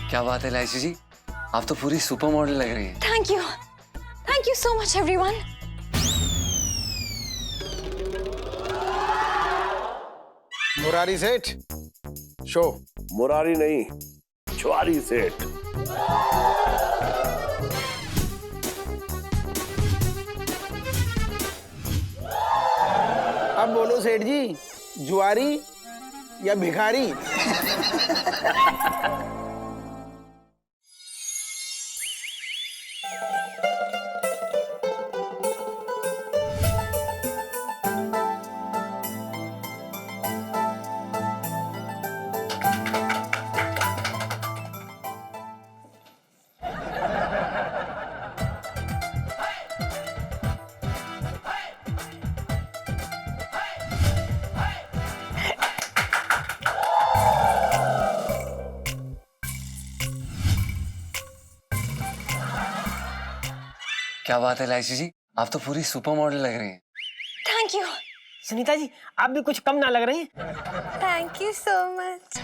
क्या बात है इलायची जी, आप तो पूरी सुपर मॉडल लग रही हैं। Thank you so much everyone. Murari सेठ शो। मुरारी नहीं, छुआरी सेठ। अब बोलो सेठ जी, जुआरी या भिखारी? क्या बात है इलायची जी, आप तो पूरी सुपर मॉडल लग रही हैं। Thank you. सुनीता जी, आप भी कुछ कम ना लग रही हैं। Thank you so much.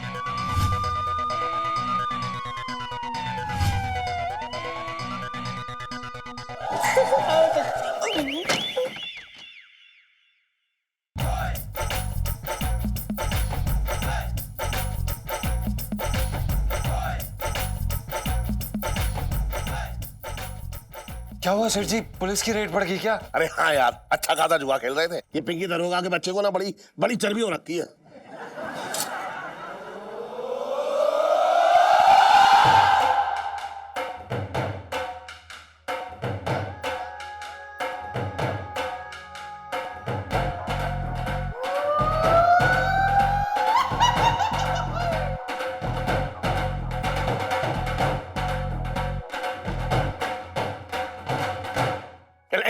क्या हुआ सेठ जी, पुलिस की रेड पड़ गई क्या? अरे हाँ यार, अच्छा खासा जुआ खेल रहे थे। ये पिंकी दरोगा के बच्चे को ना बड़ी बड़ी चर्बी हो रखी है।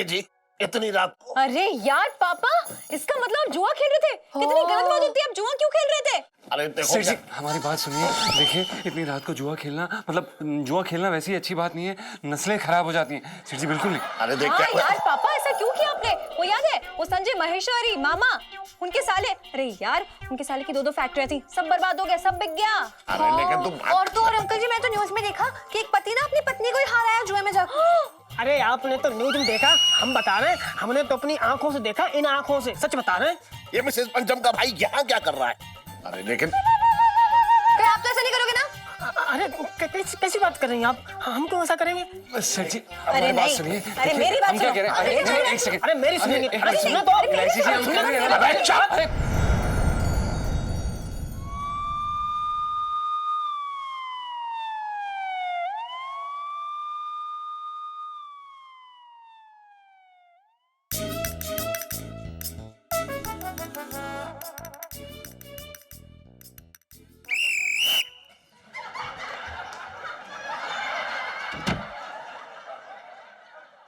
जी इतनी रात को? अरे यार पापा, इसका मतलब जुआ खेल रहे थे। कितनी गलत बात होती है, आप जुआ क्यों खेल रहे थे? अरे देखो सेठ जी हमारी बात सुनिए, देखिए इतनी रात को जुआ खेलना मतलब जुआ खेलना वैसे ही अच्छी बात नहीं है, नस्लें खराब हो जाती हैं। सेठ जी बिल्कुल नहीं। अरे देख हाँ यार पापा, ऐसा क्यों किया आपने? वो याद है वो संजय महेश्वरी मामा, उनके साले, अरे यार उनके साले की 2 फैक्ट्रियां थी, सब बर्बाद हो गया, सब बिक गया। अरे लेकिन तुम और तो और अंकल जी, मैं तो न्यूज में देखा कि एक पति ना अपनी पत्नी को ही हाराया जुए में जाकर। अरे आपने तो न्यूज में देखा, हम बता रहे हैं, हमने तो अपनी आंखों से देखा, इन आंखों से सच बता रहे हैं। ये मिसेस पंचम का भाई यहाँ क्या कर रहा है? अरे लेकिन क्या आप तो ऐसा नहीं करोगे ना? अरे कैसी बात कर रही हैं आप? हम क्यों ऐसा करेंगे? सेठ जी अरे हमारी बात नहीं, सुनिए। अरे मेरी बात हम क्या सुनो। कह रहे हैं? एक सेकंड। अरे मेरी सुनिए, अरे, अरे सुनो तो। इलायची जी, हम क्या कह रहे हैं? अबे चुप! अरे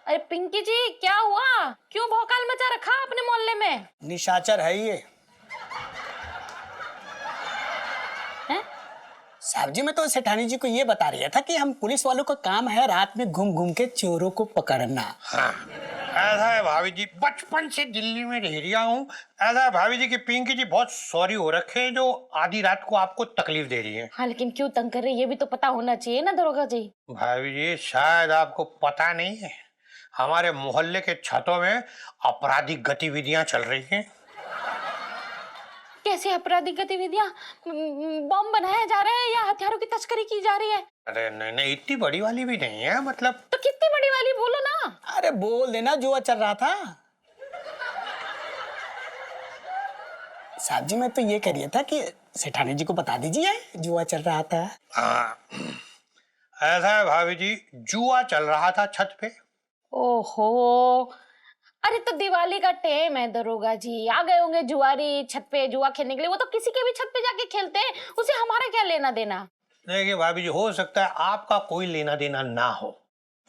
अरे पिंकी जी, क्या हुआ? क्यों भौकाल मचा रखा अपने मोहल्ले में? निशाचर है ये। हैं? साहब जी, मैं तो सेठानी जी को ये बता रहा था कि हम पुलिस वालों का काम है रात में घूम घूम के चोरों को पकड़ना। हाँ, ऐसा है भाभी जी, बचपन से दिल्ली में रह रहा हूँ। ऐसा है भाभी जी कि पिंकी जी बहुत सॉरी हो रखे हैं जो आधी रात को आपको तकलीफ दे रही है। हाँ, लेकिन क्यों तंग कर रही है ये भी तो पता होना चाहिए ना दरोगा जी। भाभी जी शायद आपको पता नहीं है, हमारे मोहल्ले के छतों में आपराधिक गतिविधियां चल रही हैं। कैसी आपराधिक गतिविधियां? बम बनाया जा रहा है या हथियारों की तस्करी की जा रही है? अरे नहीं नहीं, इतनी बड़ी वाली भी नहीं है, मतलब। तो कितनी बड़ी वाली बोलो ना। अरे बोल देना, जुआ चल रहा था। साहब जी, मैं तो ये कह रहा था कि सेठानी जी को बता दीजिए जुआ चल रहा था। हाँ, ऐसा है भाभी जी, जुआ चल रहा था छत पे। ओहो, अरे तो दिवाली का टाइम है दरोगा जी, आ गए होंगे जुआरी छत पे जुआ खेलने के लिए। वो तो किसी के भी छत पे जाके खेलते हैं, उसे हमारा क्या लेना देना? देखिए भाभी जी, हो सकता है आपका कोई लेना देना ना हो,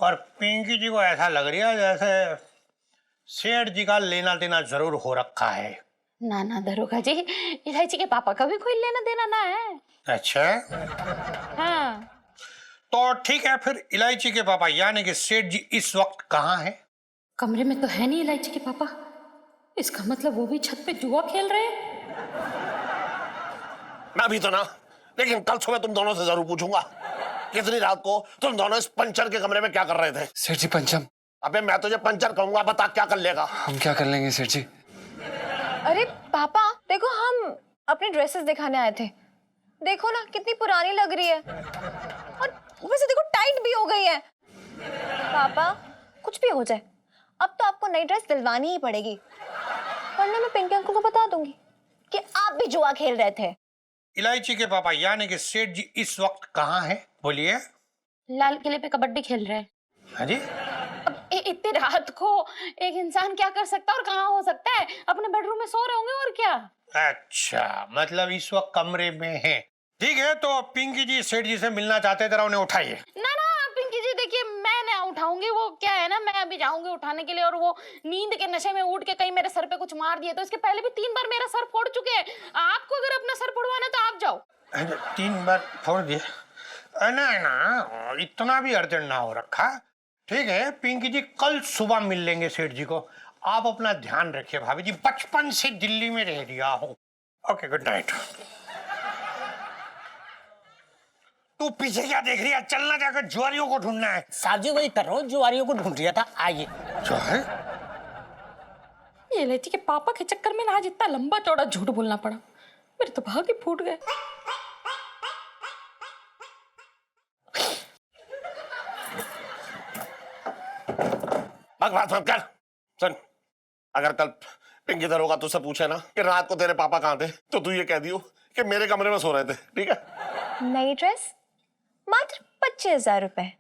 पर पिंकी जी को ऐसा लग रहा है जैसे सेठ जी का लेना देना जरूर हो रखा है। ना ना दरोगा जी, इलायची के पापा का भी कोई लेना देना ना है। अच्छा, हाँ, तो ठीक है फिर, इलायची के पापा यानी कि सेठ जी इस वक्त कहाँ है? कमरे में तो है नहीं इलायची के पापा। इसका मतलब वो भी छत पे जुआ खेल रहे हैं। मैं भी तो ना, लेकिन कल सुबह तुम दोनों से जरूर पूछूंगा कितनी रात को तुम दोनों इस पंचर के कमरे में क्या कर रहे थे। सेठ जी पंचम। अबे मैं तुझे पंचर कहूंगा, बता क्या कर लेगा। हम क्या कर लेंगे सेठ जी? अरे पापा देखो, हम अपनी ड्रेसेस दिखाने आए थे। देखो ना कितनी पुरानी लग रही है, और वैसे देखो टाइट भी हो गई है। पापा कुछ भी हो जाए, अब तो आपको नई ड्रेस दिलवानी ही पड़ेगी, वरना मैं पिंकी अंकल को बता दूंगी कि आप भी जुआ खेल रहे थे। इलायची के पापा यानी कि सेठ जी इस वक्त कहाँ हैं? बोलिए। लाल किले पे कबड्डी खेल रहे हैं। हाँ जी। अब इतनी रात को एक इंसान क्या कर सकता है और कहाँ हो सकता है? अपने बेडरूम में सो रहे होंगे और क्या। अच्छा, मतलब इस वक्त कमरे में हैं। ठीक है, तो पिंकी जी सेठ जी से मिलना चाहते हैं, जरा उन्हें उठाइए। ना ना पिंकी जी देखिए, मैं ना उठाऊंगी। वो क्या है ना, मैं अभी जाऊंगी उठाने के लिए, और वो नींद के नशे में उठ के कहीं मेरे सर पे कुछ मार दिए। तो इसके पहले भी 3 बार मेरा सर फोड़ चुके हैं। आपको अगर अपना सर फोड़वाना तो आप जाओ। 3 बार फोड़ दिए? ना ना, इतना भी अर्जेंट ना हो रखा। ठीक है पिंकी जी, कल सुबह मिल लेंगे सेठ जी को। आप अपना ध्यान रखिए भाभी जी, बचपन से दिल्ली में रह लिया हूँ। Okay, good night. तू पीछे क्या देख रही है? चलना, जाकर जुआरियों को ढूंढना है। साहब जी वही कर रहा हूँ, जुआरियों को ढूंढ रहा था। आइए। है? ये इलायची के पापा के चक्कर में ना आज इतना लंबा चौड़ा झूठ बोलना पड़ा। मेरे तो भाग ही फूट गए। बकवास मत कर। सुन, अगर कल पिंकी दरोगा तुझसे पूछे ना कि रात को तेरे पापा कहाँ थे, तो तू ये कह दियो कि मेरे कमरे में सो रहे थे। ठीक है? नई ड्रेस मात्र 25,000 रुपए।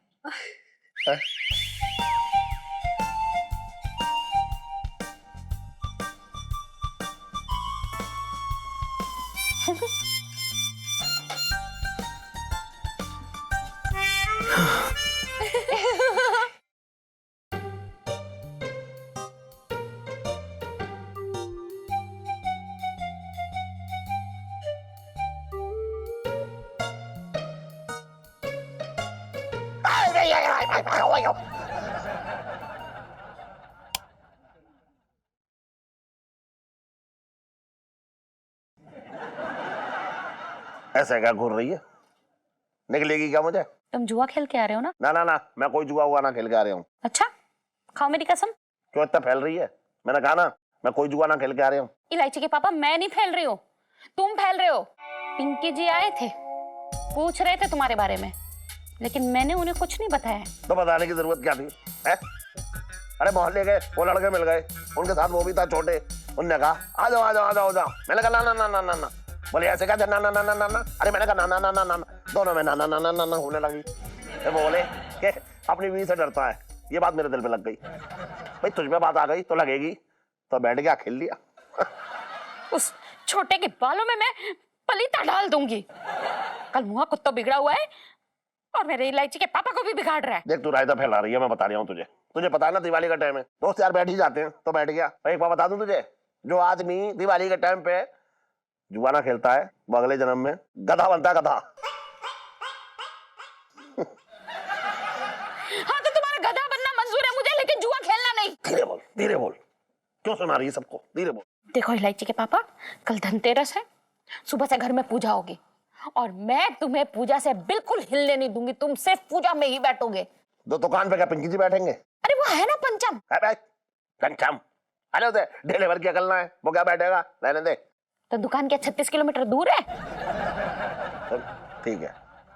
ऐसे क्या घूर रही है? निकलेगी क्या मुझे? तुम जुआ खेल के आ रहे हो ना? ना ना ना, मैं कोई जुआ हुआ ना खेल के आ रहा हूँ। अच्छा, खाओ मेरी कसम। क्यों इतना फैल रही है? मैंने कहा ना, मैं कोई जुआ ना खेल के आ रहा हूँ। इलायची के पापा, मैं नहीं फैल रही हूँ, तुम फैल रहे हो। पिंकी जी आए थे, पूछ रहे थे तुम्हारे बारे में, लेकिन मैंने उन्हें कुछ नहीं बताया। तो बताने की जरूरत क्या थी है? अरे मोहल्ले गए, वो लड़के मिल गए, उनके साथ वो भी था छोटे, उनने कहा आ जाओ आ जाओ आ जाओ आ जाओ। मैंने कहा ना ना ना ना ना। बोले ऐसे क्या? ना ना ना ना ना। अरे मैंने कहा ना ना ना ना ना, दोनों में ना ना ना ना ना होने लगी। तो बोले कि अपनी बीवी से डरता है। ये बात मेरे दिल पे लग गई। भाई तुझ में बात आ गई तो लगेगी, तो बैठ गया, खेल लिया। उस छोटे के बालों में मैं पलीता डाल दूंगी। कल मुआ कुत्ता बिगड़ा हुआ है और मेरे इलायची के पापा को भी बिगाड़ रहा है। देख तू रायता फैला रही है, मैं बता रहा हूँ तुझे। तुझे पता है ना दिवाली का टाइम है, दोस्त यार बैठ ही जाते हैं, तो बैठ गया। एक बात बता दूं तुझे, जो आदमी दिवाली के टाइम पे जुआ ना खेलता है, वो अगले जन्म में गधा बनता है, गधा। हाँ तो तुम्हारा गधा बनना मंजूर है मुझे, लेकिन जुआ खेलना नहीं। धीरे बोल, धीरे बोल। क्यों सुना रही है सबको? धीरे बोल। देखो इलायची के पापा, कल धनतेरस है, सुबह से घर में पूजा होगी और मैं तुम्हें पूजा से बिल्कुल हिलने नहीं दूंगी। तुम सिर्फ पूजा में ही बैठोगे। दो दुकान पे क्या पिंकी जी बैठेंगे? अरे वो है ना पंचम। पंचम अरे उसे ढेले भर के करना है, वो क्या बैठेगा? रहने दे। तो दुकान क्या 36 किलोमीटर दूर है? ठीक है,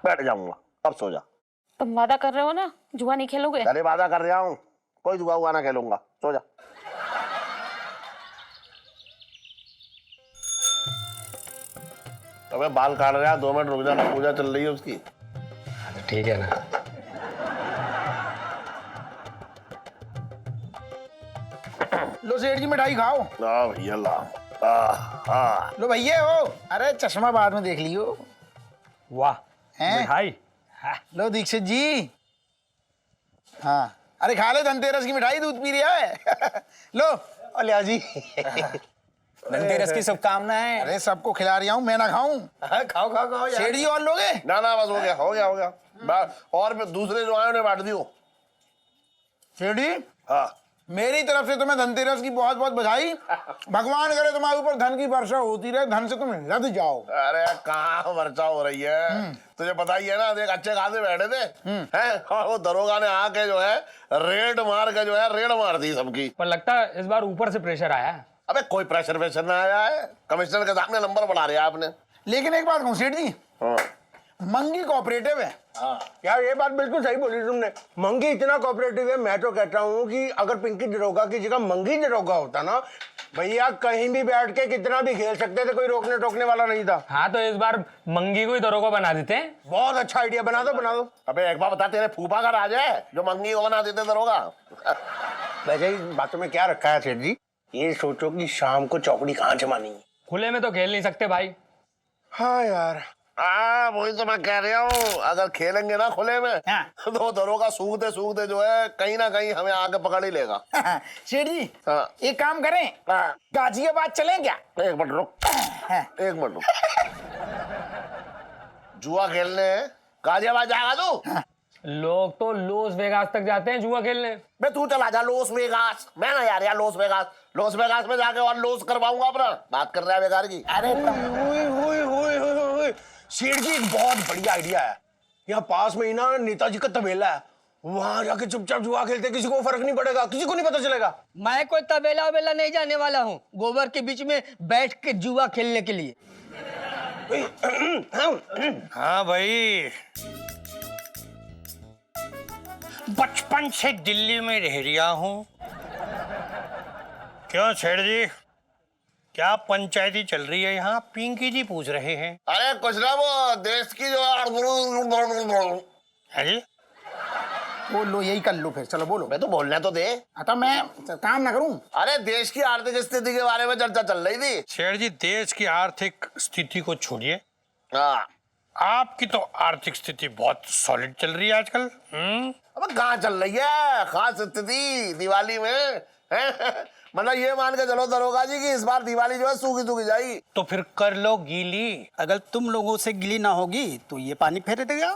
बैठ जाऊंगा, अब सो जा। तुम वादा कर रहे हो ना जुआ नहीं खेलोगे? अरे वादा कर रहा हूँ, कोई जुआ हुआ ना खेलूंगा, सो जा। अबे बाल काट रहा है, 2 मिनट रुक जाना, पूजा चल रही है उसकी। ठीक है ना। लो सेठ जी मिठाई खाओ। ला भैया ला। लो भैया हो, अरे चश्मा बाद में देख लियो। वाह, हैं? मिठाई। लो दीक्षित जी। हाँ, अरे खा ले, धनतेरस की मिठाई, दूध पी रहा है। लो लिया जी। धनतेरस की शुभकामनाएं। अरे सबको खिला रहा हूँ, मैं ना खाऊं। खाओ खाओ खाओ यार। सेठ जी और लोगे? ना ना बस हो गया हो गया हो गया। और दूसरे जो आए उन्हें बांट दियो। सेठ जी हाँ मेरी तरफ से तुम्हें धनतेरस की बहुत बहुत बधाई। भगवान करे तुम्हारे ऊपर धन की वर्षा होती रहे, धन से तुम लद जाओ। अरे कहाँ वर्षा हो रही है, तुझे पता ही है ना, देख अच्छे खासे बैठे थे हैं, और वो दरोगा ने आके जो है रेड मार के जो है रेड मार दी सबकी। पर लगता है इस बार ऊपर से प्रेशर आया है। अबे कोई प्रेशर वेशर ना आया है, कमिश्नर के सामने नंबर बढ़ा रहा आपने। लेकिन एक बात कहूँ सेठ जी, हाँ। मंगी कोऑपरेटिव है। यार ये बात बिल्कुल सही बोली तुमने, मंगी इतना कोऑपरेटिव है। मैं तो कहता हूँ कि अगर पिंकी दरोगा की जगह मंगी दरोगा होता ना भैया, कहीं भी बैठ के कितना भी खेल सकते थे, कोई रोकने टोकने वाला नहीं था। हाँ तो इस बार मंगी को ही दरोगा बना देते हैं। बहुत अच्छा आइडिया, बना दो बना दो। अबे एक बार बता, तेरे फूफा का राज है जो मंगी को बना देते दरोगा? वैसे इस बातों में क्या रखा है सेठ जी, ये सोचो कि शाम को चौकड़ी कहाँ जमानी है। खुले में तो खेल नहीं सकते भाई। हाँ यार, वही तो मैं कह रहा हूँ, अगर खेलेंगे ना खुले में तो दरोगा सूखते जो है कहीं ना कहीं हमें आके पकड़ ही लेगा। सेठ जी हाँ। एक काम करें, हाँ। गाजियाबाद चलें क्या? एक मिनट रुक, एक मिनट रुक। जुआ खेलने गाजियाबाद जाएगा तू? लोग तो लॉस वेगास तक जाते हैं जुआ खेलने। बे तू चला जा लॉस वेगास। मैं ना यार लॉस वेगास में जाके और लॉस करवाऊंगा अपना। बात कर रहा है बेकार की। अरे सेठ जी एक बहुत बढ़िया आइडिया है, यहाँ पास में ही ना नेताजी का तबेला है, वहां जाके चुपचाप जुआ खेलते, किसी को फर्क नहीं पड़ेगा, किसी को नहीं पता चलेगा। मैं कोई तबेला वेला नहीं जाने वाला हूँ, गोबर के बीच में बैठ के जुआ खेलने के लिए। हाँ भाई, बचपन से दिल्ली में रह रहा हूँ। क्यों सेठ जी, क्या पंचायती चल रही है यहाँ? पिंकी जी पूछ रहे हैं। अरे कुछ ना, वो देश की जो है जी, बोलो, यही कर लो फिर, चलो बोलो। मैं तो बोलने तो दे। तो मैं काम ना करूं? अरे देश की आर्थिक स्थिति के बारे में चर्चा चल रही थी। सेठ जी देश की आर्थिक स्थिति को छोड़िए, हाँ। आपकी तो आर्थिक स्थिति बहुत सॉलिड चल रही है आजकल। अब कहाँ चल रही है खास स्थिति दिवाली में? मतलब ये मान के चलो दरोगा जी कि इस बार दिवाली जो है सूखी जाएगी। तो फिर कर लो गीली। अगर तुम लोगों से गिली ना होगी तो ये पानी फेर देगा।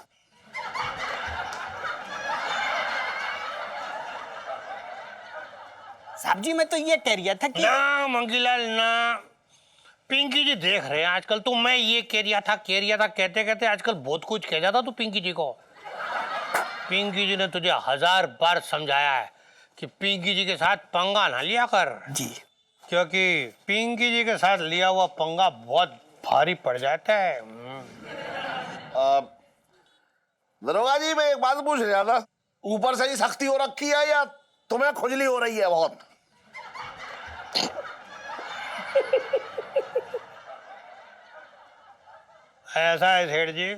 साहब जी मैं तो ये कह रहा था कि ना मंगीलाल ना, पिंकी जी देख रहे हैं आजकल। तो मैं ये कह रहा था कहते कहते आजकल बहुत कुछ कह जाता तू पिंकी जी को। पिंकी जी ने तुझे 1000 बार समझाया है कि पिंकी जी के साथ पंगा ना लिया कर जी, क्योंकि पिंकी जी के साथ लिया हुआ पंगा बहुत भारी पड़ जाता है। दरोगा जी मैं एक बात पूछ रहा था, ऊपर से ही सख्ती हो रखी है या तुम्हें खुजली हो रही है बहुत? ऐसा है सेठ जी,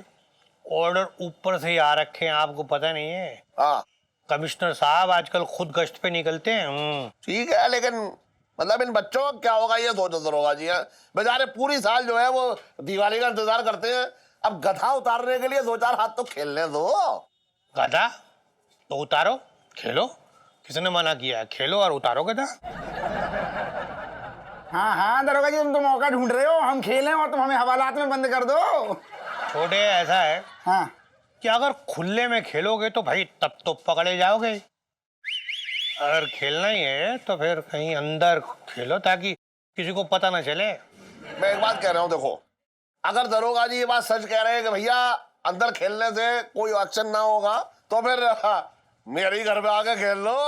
ऑर्डर ऊपर से ही आ रखे हैं, आपको पता नहीं है। हाँ कमिश्नर साहब आजकल खुद गश्त पे निकलते हैं। ठीक है, लेकिन मतलब इन बच्चों का क्या होगा ये सोचो दरोगा जी। बेचारे पूरी साल जो है वो दिवाली का इंतजार करते हैं, अब गधा उतारने के लिए 2-4 हाथ तो खेलने दो। गधा तो उतारो, खेलो, किसने मना किया है? खेलो और उतारो गधा। हाँ दरोगा जी, तुम तो मौका ढूंढ रहे हो, हम खेलें और तुम हमें हवालात में बंद कर दो। छोटे ऐसा है हाँ, कि अगर खुले में खेलोगे तो भाई तब तो पकड़े जाओगे। अगर खेलना ही है तो फिर कहीं अंदर खेलो ताकि किसी को पता ना चले। मैं एक बात कह रहा हूँ, देखो अगर दरोगा जी ये बात सच कह रहे हैं कि भैया अंदर खेलने से कोई एक्शन ना होगा तो फिर मेरे ही घर पे आके खेल लो।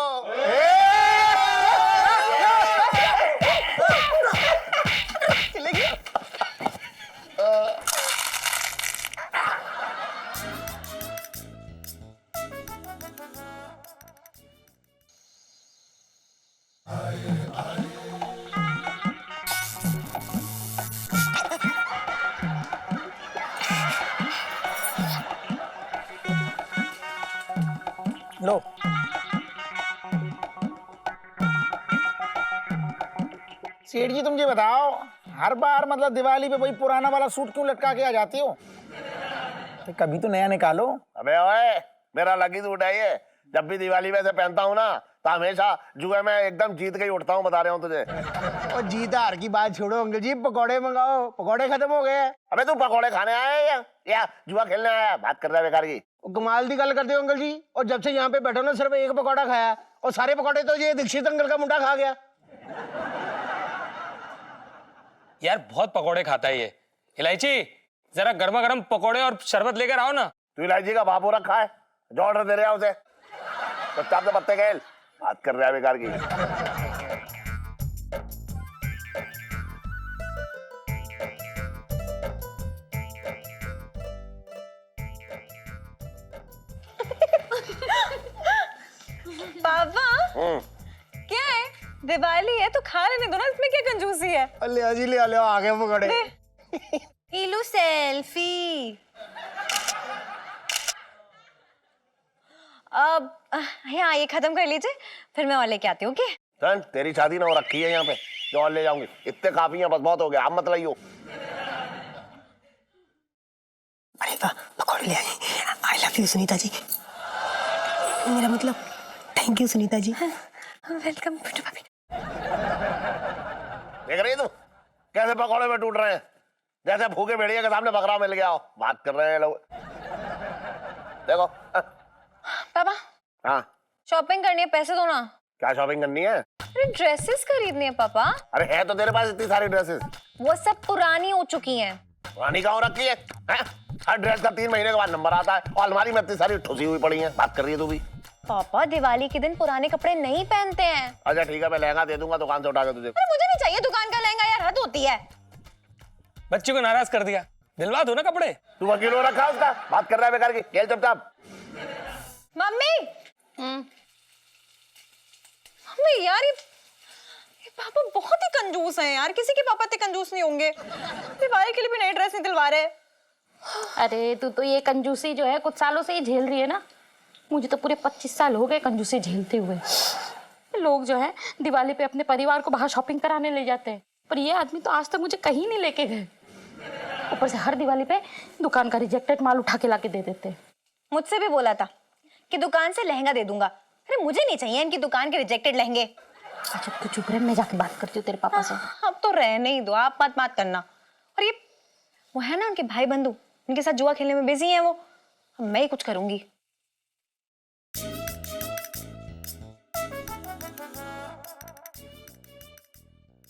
लो। सेठ जी तुम ये बताओ, हर बार मतलब दिवाली पे वही पुराना वाला सूट क्यों लटका के आ जाती हो? तो कभी तो नया निकालो। अबे ओए, मेरा लकी सूट है ये, जब भी दिवाली में से पहनता हूँ ना तो हमेशा जुए में एकदम जीत के ही उठता हूँ, बता रहा हूँ तुझे। और जीत हार की बात छोड़ो अंकल जी, पकौड़े मंगाओ, पकौड़े खत्म हो गए। अबे तू पकौड़े खाने आया है या जुआ खेलने आया? बात कर रहा है बेकार की। कमाल की गल करते हो अंकल जी, और जब से यहाँ पे बैठो ना सिर्फ एक पकौड़ा खाया, और सारे पकौड़े तो ये दीक्षित अंकल का मुंडा खा गया। यार बहुत पकोड़े खाता है ये। इलायची, जरा गर्मा गर्म पकोड़े और शरबत लेकर आओ ना। तू इलायची का बाप हो रखा है, जो ऑर्डर दे रहे हैं उसे। चुपचाप से पत्ते खेल, बात कर रहा है बेकार की। पापा क्या है, दिवाली है तो खा लेने दो ना, इसमें क्या कंजूसी है। ले जी, ले आगे पकड़े। इलू सेल्फी। अब यहाँ ये खत्म कर लीजिए, फिर मैं और लेके आती हूँ। ओके चल, तेरी शादी ना हो रखी है यहाँ पे, जो और ले जाऊंगी। इतने काफी हैं, बस बहुत हो गया, अब मत लाइयो। अरे वाह, पकौड़े ले आई। I love you Sunita ji, मेरा मतलब thank you Sunita ji. Welcome Pintu भाभी। देख रही है तू कैसे पकौड़े में टूट रहे हैं, जैसे भूखे भेड़िए के सामने बकरा मिल गया हो। बात कर रहे हैं लोग, देखो। पापा हाँ, शॉपिंग करनी है, पैसे दो ना। क्या शॉपिंग करनी है? अरे ड्रेसेस खरीदनी है पापा। अरे है तो तेरे पास इतनी सारी ड्रेसेस, वो सब पुरानी हो चुकी हैं। पुरानी कहाँ हो रखी है? हर ड्रेस का 3 महीने के बाद नंबर आता है, और अलमारी में इतनी सारी ठुसी हुई पड़ी है। बात कर रही है तू भी? पापा दिवाली के दिन पुराने कपड़े नहीं पहनते हैं। अच्छा ठीक है, मैं लहंगा दे दूंगा दुकान से उठा के तुझे। अरे मुझे नहीं चाहिए दुकान का लहंगा यार, हद होती है। बच्चे को नाराज कर दिया, दिलवा दो ना कपड़े। तू वकील हो रखा है उसका, बात कर रहा है बेकार की। खेल चुपचाप। मम्मी मम्मी यार, ये पापा बहुत ही कंजूस हैं यार। किसी के पापा इतने कंजूस नहीं होंगे। दिवाली के लिए भी नई ड्रेस नहीं दिलवा रहे। अरे तू तो ये कंजूसी जो है कुछ सालों से ही झेल रही है ना। मुझे तो पूरे 25 साल हो गए कंजूसी झेलते हुए। लोग जो है दिवाली पे अपने परिवार को बाहर शॉपिंग कराने ले जाते हैं, पर ये आदमी तो आज तक मुझे कहीं नहीं लेके गए। ऊपर से हर दिवाली पे दुकान का रिजेक्टेड माल उठा के लाके दे देते हैं। मुझसे भी बोला था कि दुकान से लहंगा दे दूंगा। अरे मुझे नहीं चाहिए इनकी दुकान के रिजेक्टेड लहंगे। अच्छा तू चुप रह, मैं जाके बात करती हूँ तेरे पापा से। अब तो रहने ही दो, आप मत करना। और ये वो है ना उनके भाई बंधु, उनके साथ जुआ खेलने में बिजी हैं वो। अब मैं ही कुछ करूंगी।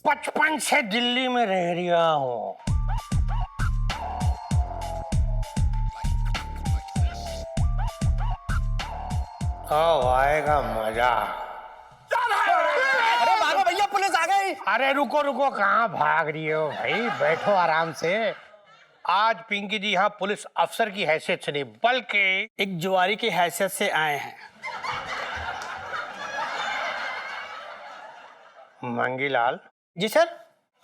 बचपन से दिल्ली में रह रहा हूँ, अब आएगा मजा। अरे भागो भैया, पुलिस आ गई। अरे रुको रुको, कहाँ भाग रही हो भाई, बैठो आराम से। आज पिंकी जी यहाँ पुलिस अफसर की हैसियत से नहीं बल्कि एक जुआरी की हैसियत से आए हैं। मंगीलाल, जी सर।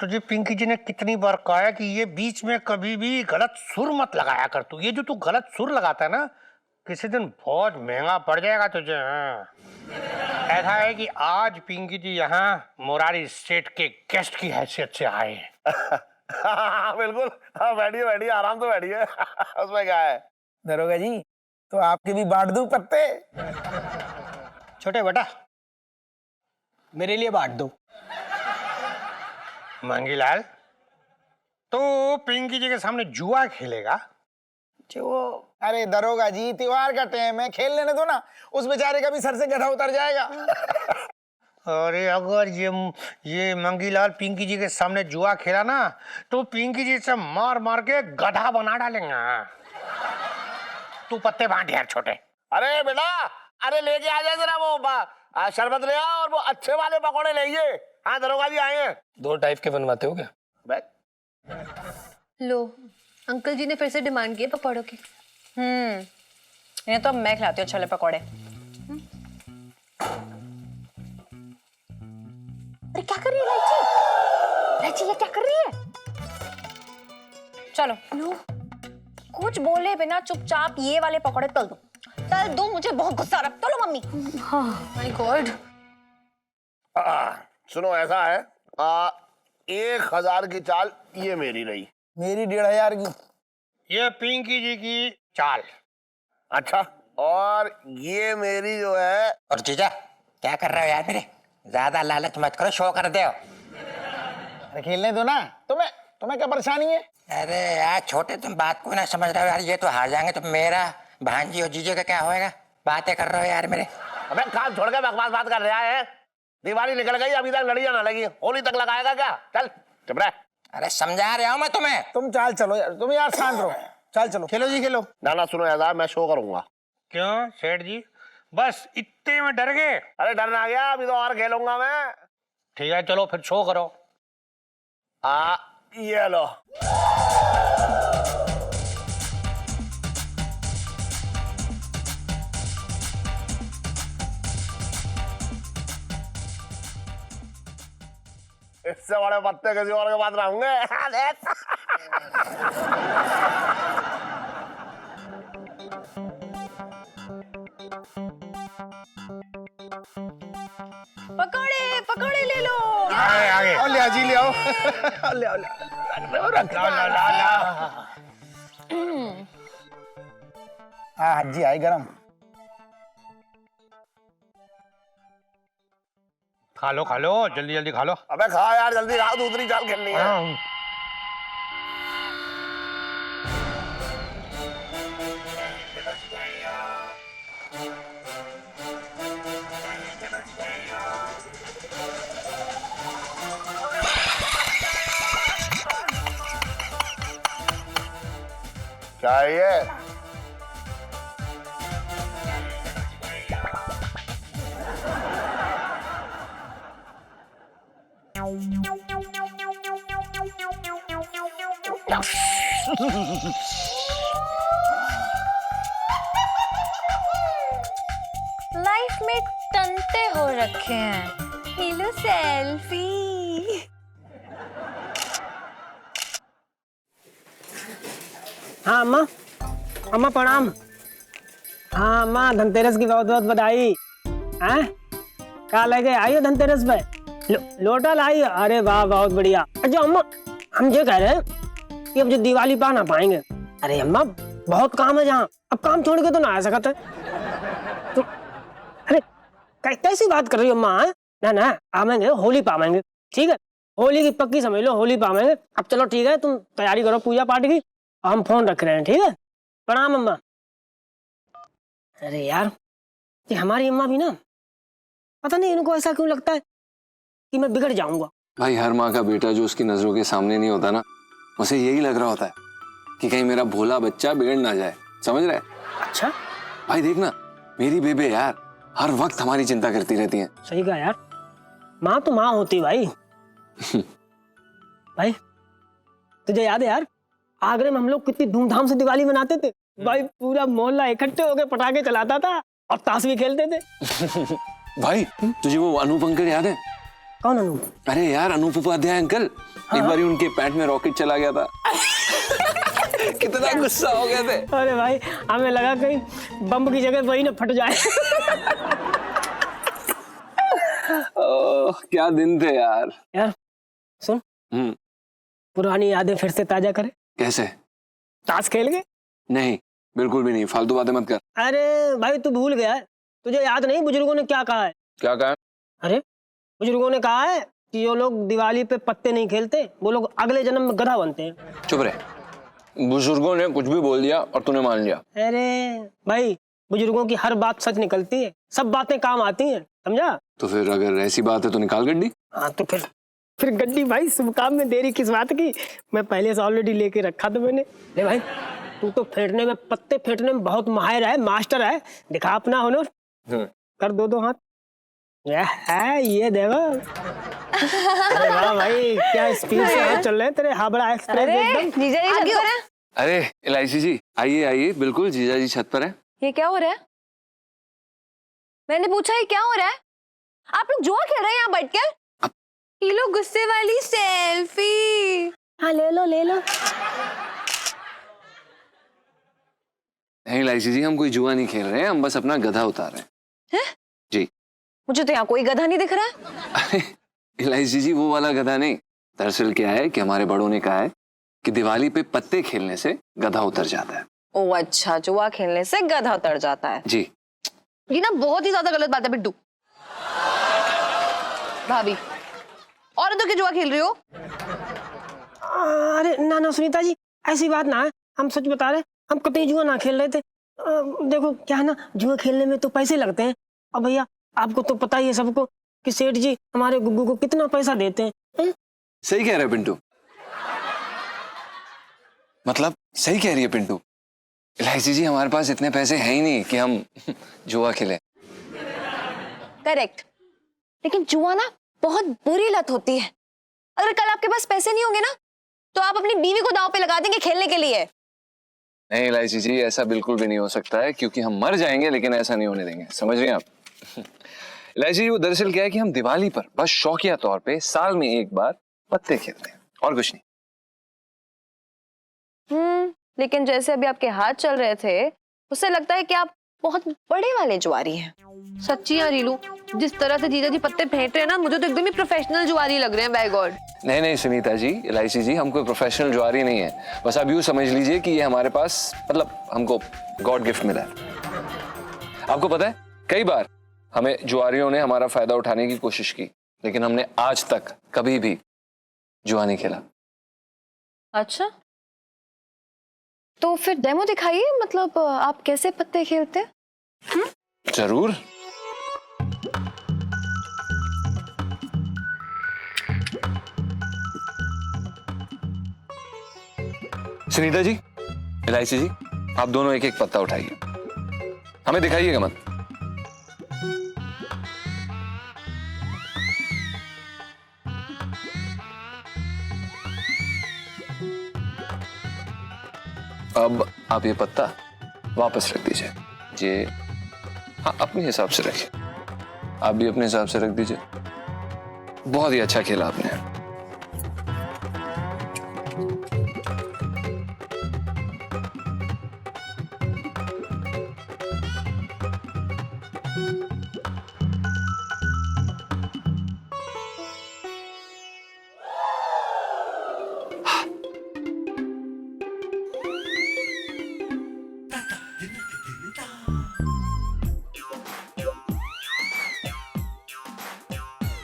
तुझे पिंकी जी ने कितनी बार कहा है कि ये बीच में कभी भी गलत सुर मत लगाया कर। तू ये जो तू गलत सुर लगाता है ना, किसी दिन बहुत महंगा पड़ जाएगा तुझे। हाँ। ऐसा है कि आज पिंकी जी यहाँ मोरारी स्टेट के गेस्ट की हैसियत से आए हैं। हाँ बिल्कुल, हाँ बैठिए बैठिए, आराम से बैठिए। उसमें क्या है? दरोगा जी, तो आपके भी बांट दूं पत्ते? छोटे बेटा, मेरे लिए बांट दो। मंगीलाल, तो पिंकी जी के सामने जुआ खेलेगा? जो अरे दरोगा जी, त्योहार का टाइम है, खेल लेने दो ना। उस बेचारे का भी सर से गधा उतर जाएगा। अरे अगर ये मंगीलाल पिंकी जी के सामने जुआ खेला ना, तो पिंकी जी से मार मार के गधा बना डालेंगे। तू पत्ते बांट यार छोटे। अरे बेटा, अरे लेके आ जाए जरा वो शरबत ले आओ, और वो अच्छे वाले पकौड़े लाइए। हाँ दरोगा जी आए हैं। 2 टाइप के बनवाते हो क्या? लो, अंकल जी ने फिर से डिमांड की है पकौड़ों की। इन्हें तो अब मैं खिलाती हूँ छोले पकौड़े। अरे क्या कर रही है इलायची? इलायची ये क्या कर रही है? चलो लो, कुछ बोले बिना चुपचाप ये वाले पकौड़े तल दो। मुझे बहुत गुस्सा आ रहा है। चलो मम्मी। हाँ माय गॉड। सुनो ऐसा है, 1000 की चाल ये मेरी रही। मेरी 1500 की। ये पिंकी जी की चाल। अच्छा, और ये मेरी जो है। और जीजा क्या कर रहे हो यार मेरे? ज्यादा लालच मत करो, शो कर दो। अरे खेलने दो ना। तुम्हें क्या परेशानी है? अरे यार छोटे, तुम बात को ना समझ रहे हो यार। ये तो हार जाएंगे तो मेरा भांजी और जीजे का क्या होएगा? बातें कर रहे हो यार मेरे। अबे काम छोड़ के बकवास बात कर रहा है। दिवाली निकल गई, अभी तक लड़ियां ना लगी, होली तक लगाएगा क्या? चल चुप रह। अरे समझा रहा हूँ मैं तुम्हें। तुम चाल चलो यार, तुम यार शांत रहो, चाल चलो। खेलो जी खेलो। ना ना सुनो यार, मैं शो करूंगा। क्यों सेठ जी, बस इतने में डर गए? अरे डरना गया, अभी तो और खेलूंगा मैं। ठीक है चलो फिर शो करो। ये लो। इससे बड़े पत्ते किसी और के पास रहूंगे। पकौड़े पकौड़े ले लो। आगे आगे। और ले जी, ले आओ। ले आओ, ले आओ। हाँ जी, आई गरम। खा लो जल्दी जल्दी खा लो। अबे खा यार, जल्दी खा, दूसरी चाल खेलनी है। क्या है ये? लाइफ में टंटे हो रखे हैं। लो सेल्फी। हाँ अम्मा, अम्मा प्रणाम। हाँ अम्मा, धनतेरस की बहुत बहुत बधाई। हैं क्या लेके आई हो धनतेरस पे? लोटा लाई? अरे वाह बहुत बढ़िया। अच्छा अम्मा, हम ये कह रहे हैं कि अब जो दिवाली पा ना पाएंगे। अरे अम्मा बहुत काम है जहाँ, अब काम छोड़ के तो ना आ सकते तो। अरे कैसी बात कर रही हो अम्मा? ना ना आवेंगे, होली पावेंगे। ठीक है, होली की पक्की समझ लो, होली पावेंगे। अब चलो ठीक है, तुम तैयारी करो पूजा पाठ की, हम फोन रख रहे हैं। ठीक है, प्रणाम अम्मा। अरे यार, ये हमारी अम्मा भी ना, पता नहीं इनको ऐसा क्यों लगता है कि मैं बिगड़ जाऊंगा। भाई हर माँ का बेटा जो उसकी नजरों के सामने नहीं होता ना, उसे यही लग रहा होता है कि कहीं मेरा भोला बच्चा बिगड़ ना जाए। समझ रहे? अच्छा भाई देखना, मेरी बेबे यार हर वक्त हमारी चिंता करती रहती है। सही कहा यार, माँ तो माँ होती भाई। भाई तुझे याद है यार, आगरे में हम लोग कितनी धूमधाम से दिवाली मनाते थे भाई। पूरा मोहल्ला इकट्ठे होकर पटाखे चलाता था और ताश भी खेलते थे। भाई तुझे वो अनूप अंकल याद है? कौन अनूप? अरे यार अनूप उपाध्याय अंकल। एक बार उनके पैंट में रॉकेट चला गया था। कितना गुस्सा हो गए थे। अरे भाई हमें लगा कहीं बम की जगह वही ना फट जाए। ओह क्या दिन थे यार। यार सुन, पुरानी यादें फिर से ताजा करें। कैसे? ताश खेल के? नहीं बिल्कुल भी नहीं, फालतू बातें मत कर। अरे भाई तू भूल गया है, तुझे याद नहीं बुजुर्गों ने क्या कहा है? क्या कहा? अरे बुजुर्गों ने कहा है कि जो लोग दिवाली पे पत्ते नहीं खेलते वो लोग अगले जन्म में गधा बनते हैं। चुप रहे, बुजुर्गों ने कुछ भी बोल दिया और तूने मान लिया। अरे भाई बुजुर्गों की हर बात सच निकलती है, सब बातें काम आती हैं, समझा? तो फिर अगर ऐसी बात है तो निकाल गड्डी। हाँ तो फिर गड्डी भाई, शुभ काम में देरी किस बात की? मैं पहले से ऑलरेडी लेके रखा था मैंने। ले भाई, तू तो फेंटने में, पत्ते फेंटने में बहुत माहिर है, मास्टर है। दिखा अपना हुनर, कर दो हाथ। है ये देखो। अरे वाह भाई, क्या स्पीड से हाथ चल रहे हैं तेरे, हावड़ा एक्सप्रेस एकदम। जीजा जी छत पर है? अरे एलआईसी जी आइए आइए, बिल्कुल जीजा जी छत पर है। ये क्या हो रहा है? मैंने पूछा ये क्या हो रहा है? आप लोग जुआ खेल रहे हैं यहाँ बैठ कर? ये लो गुस्से वाली सेल्फी। हाँ ले लो ले लो। नहीं एलआईसी जी, हम कोई जुआ नहीं खेल रहे हैं, हम बस अपना गधा उतार रहे हैं। जी। मुझे तो यहाँ कोई गधा नहीं दिख रहा है। एलआईसी जी वो वाला गधा नहीं, दरअसल क्या है कि हमारे बड़ों ने कहा है कि दिवाली पे पत्ते खेलने से गधा उतर जाता है। ओ अच्छा, जुआ खेलने से गधा उतर जाता है। जी। ये ना बहुत ही ज्यादा गलत बात है बिट्टू। भाभी और तो क्या जुआ खेल रही हो? अरे ना ना सुनीता जी, ऐसी बात ना है, हम सच बता रहे, हम कतई जुआ ना खेल रहे थे। देखो क्या है ना, जुआ खेलने में तो पैसे लगते हैं, अब भैया आपको तो पता ही है सबको कि सेठ जी हमारे गुग्गू को कितना पैसा देते हैं। सही कह रहे हो पिंटू, मतलब सही कह रही है पिंटू। इलायची जी हमारे पास इतने पैसे हैं ही नहीं कि हम जुआ खेलें। करेक्ट, लेकिन जुआ ना बहुत बुरी लत होती है। अगर कल आपके पास पैसे नहीं होंगे ना तो आप अपनी बीवी को दांव पे लगा देंगे खेलने के लिए। नहीं इलायची जी, ऐसा बिल्कुल भी नहीं हो सकता है, क्योंकि हम मर जाएंगे लेकिन ऐसा नहीं होने देंगे, समझ रहे हैं आप। इलायची जी, वो दरअसल क्या है कि हम दिवाली पर बस शौकिया तौर पे साल में एक बार पत्ते खेलते हैं और कुछ नहीं। लेकिन जैसे अभी आपके हाथ चल रहे थे उससे लगता है कि आप बहुत बड़े वाले जुआरी हैं। सच्ची यार रीलू, जिस तरह से जीजा जी पत्ते फेंट रहे हैं ना, मुझे तो एकदम ही प्रोफेशनल जुआरी लग रहे हैं। By God. नहीं नहीं सुनीता जी, इलायची जी, हम कोई प्रोफेशनल जुआरी नहीं है। बस आप यूं समझ लीजिए कि ये हमारे पास, मतलब हमको गॉड गिफ्ट मिला है। आपको पता है कई बार हमें जुआरियों ने हमारा फायदा उठाने की कोशिश की, लेकिन हमने आज तक कभी भी जुआ नहीं खेला। अच्छा, तो फिर डेमो दिखाइए, मतलब आप कैसे पत्ते खेलते हैं। जरूर। सुनीता जी, इलायची जी, आप दोनों एक एक पत्ता उठाइए, हमें दिखाइएगा मत। अब आप ये पत्ता वापस रख दीजिए। ये हाँ, अपने हिसाब से रखिए। आप भी अपने हिसाब से रख दीजिए। बहुत ही अच्छा खेला आपने।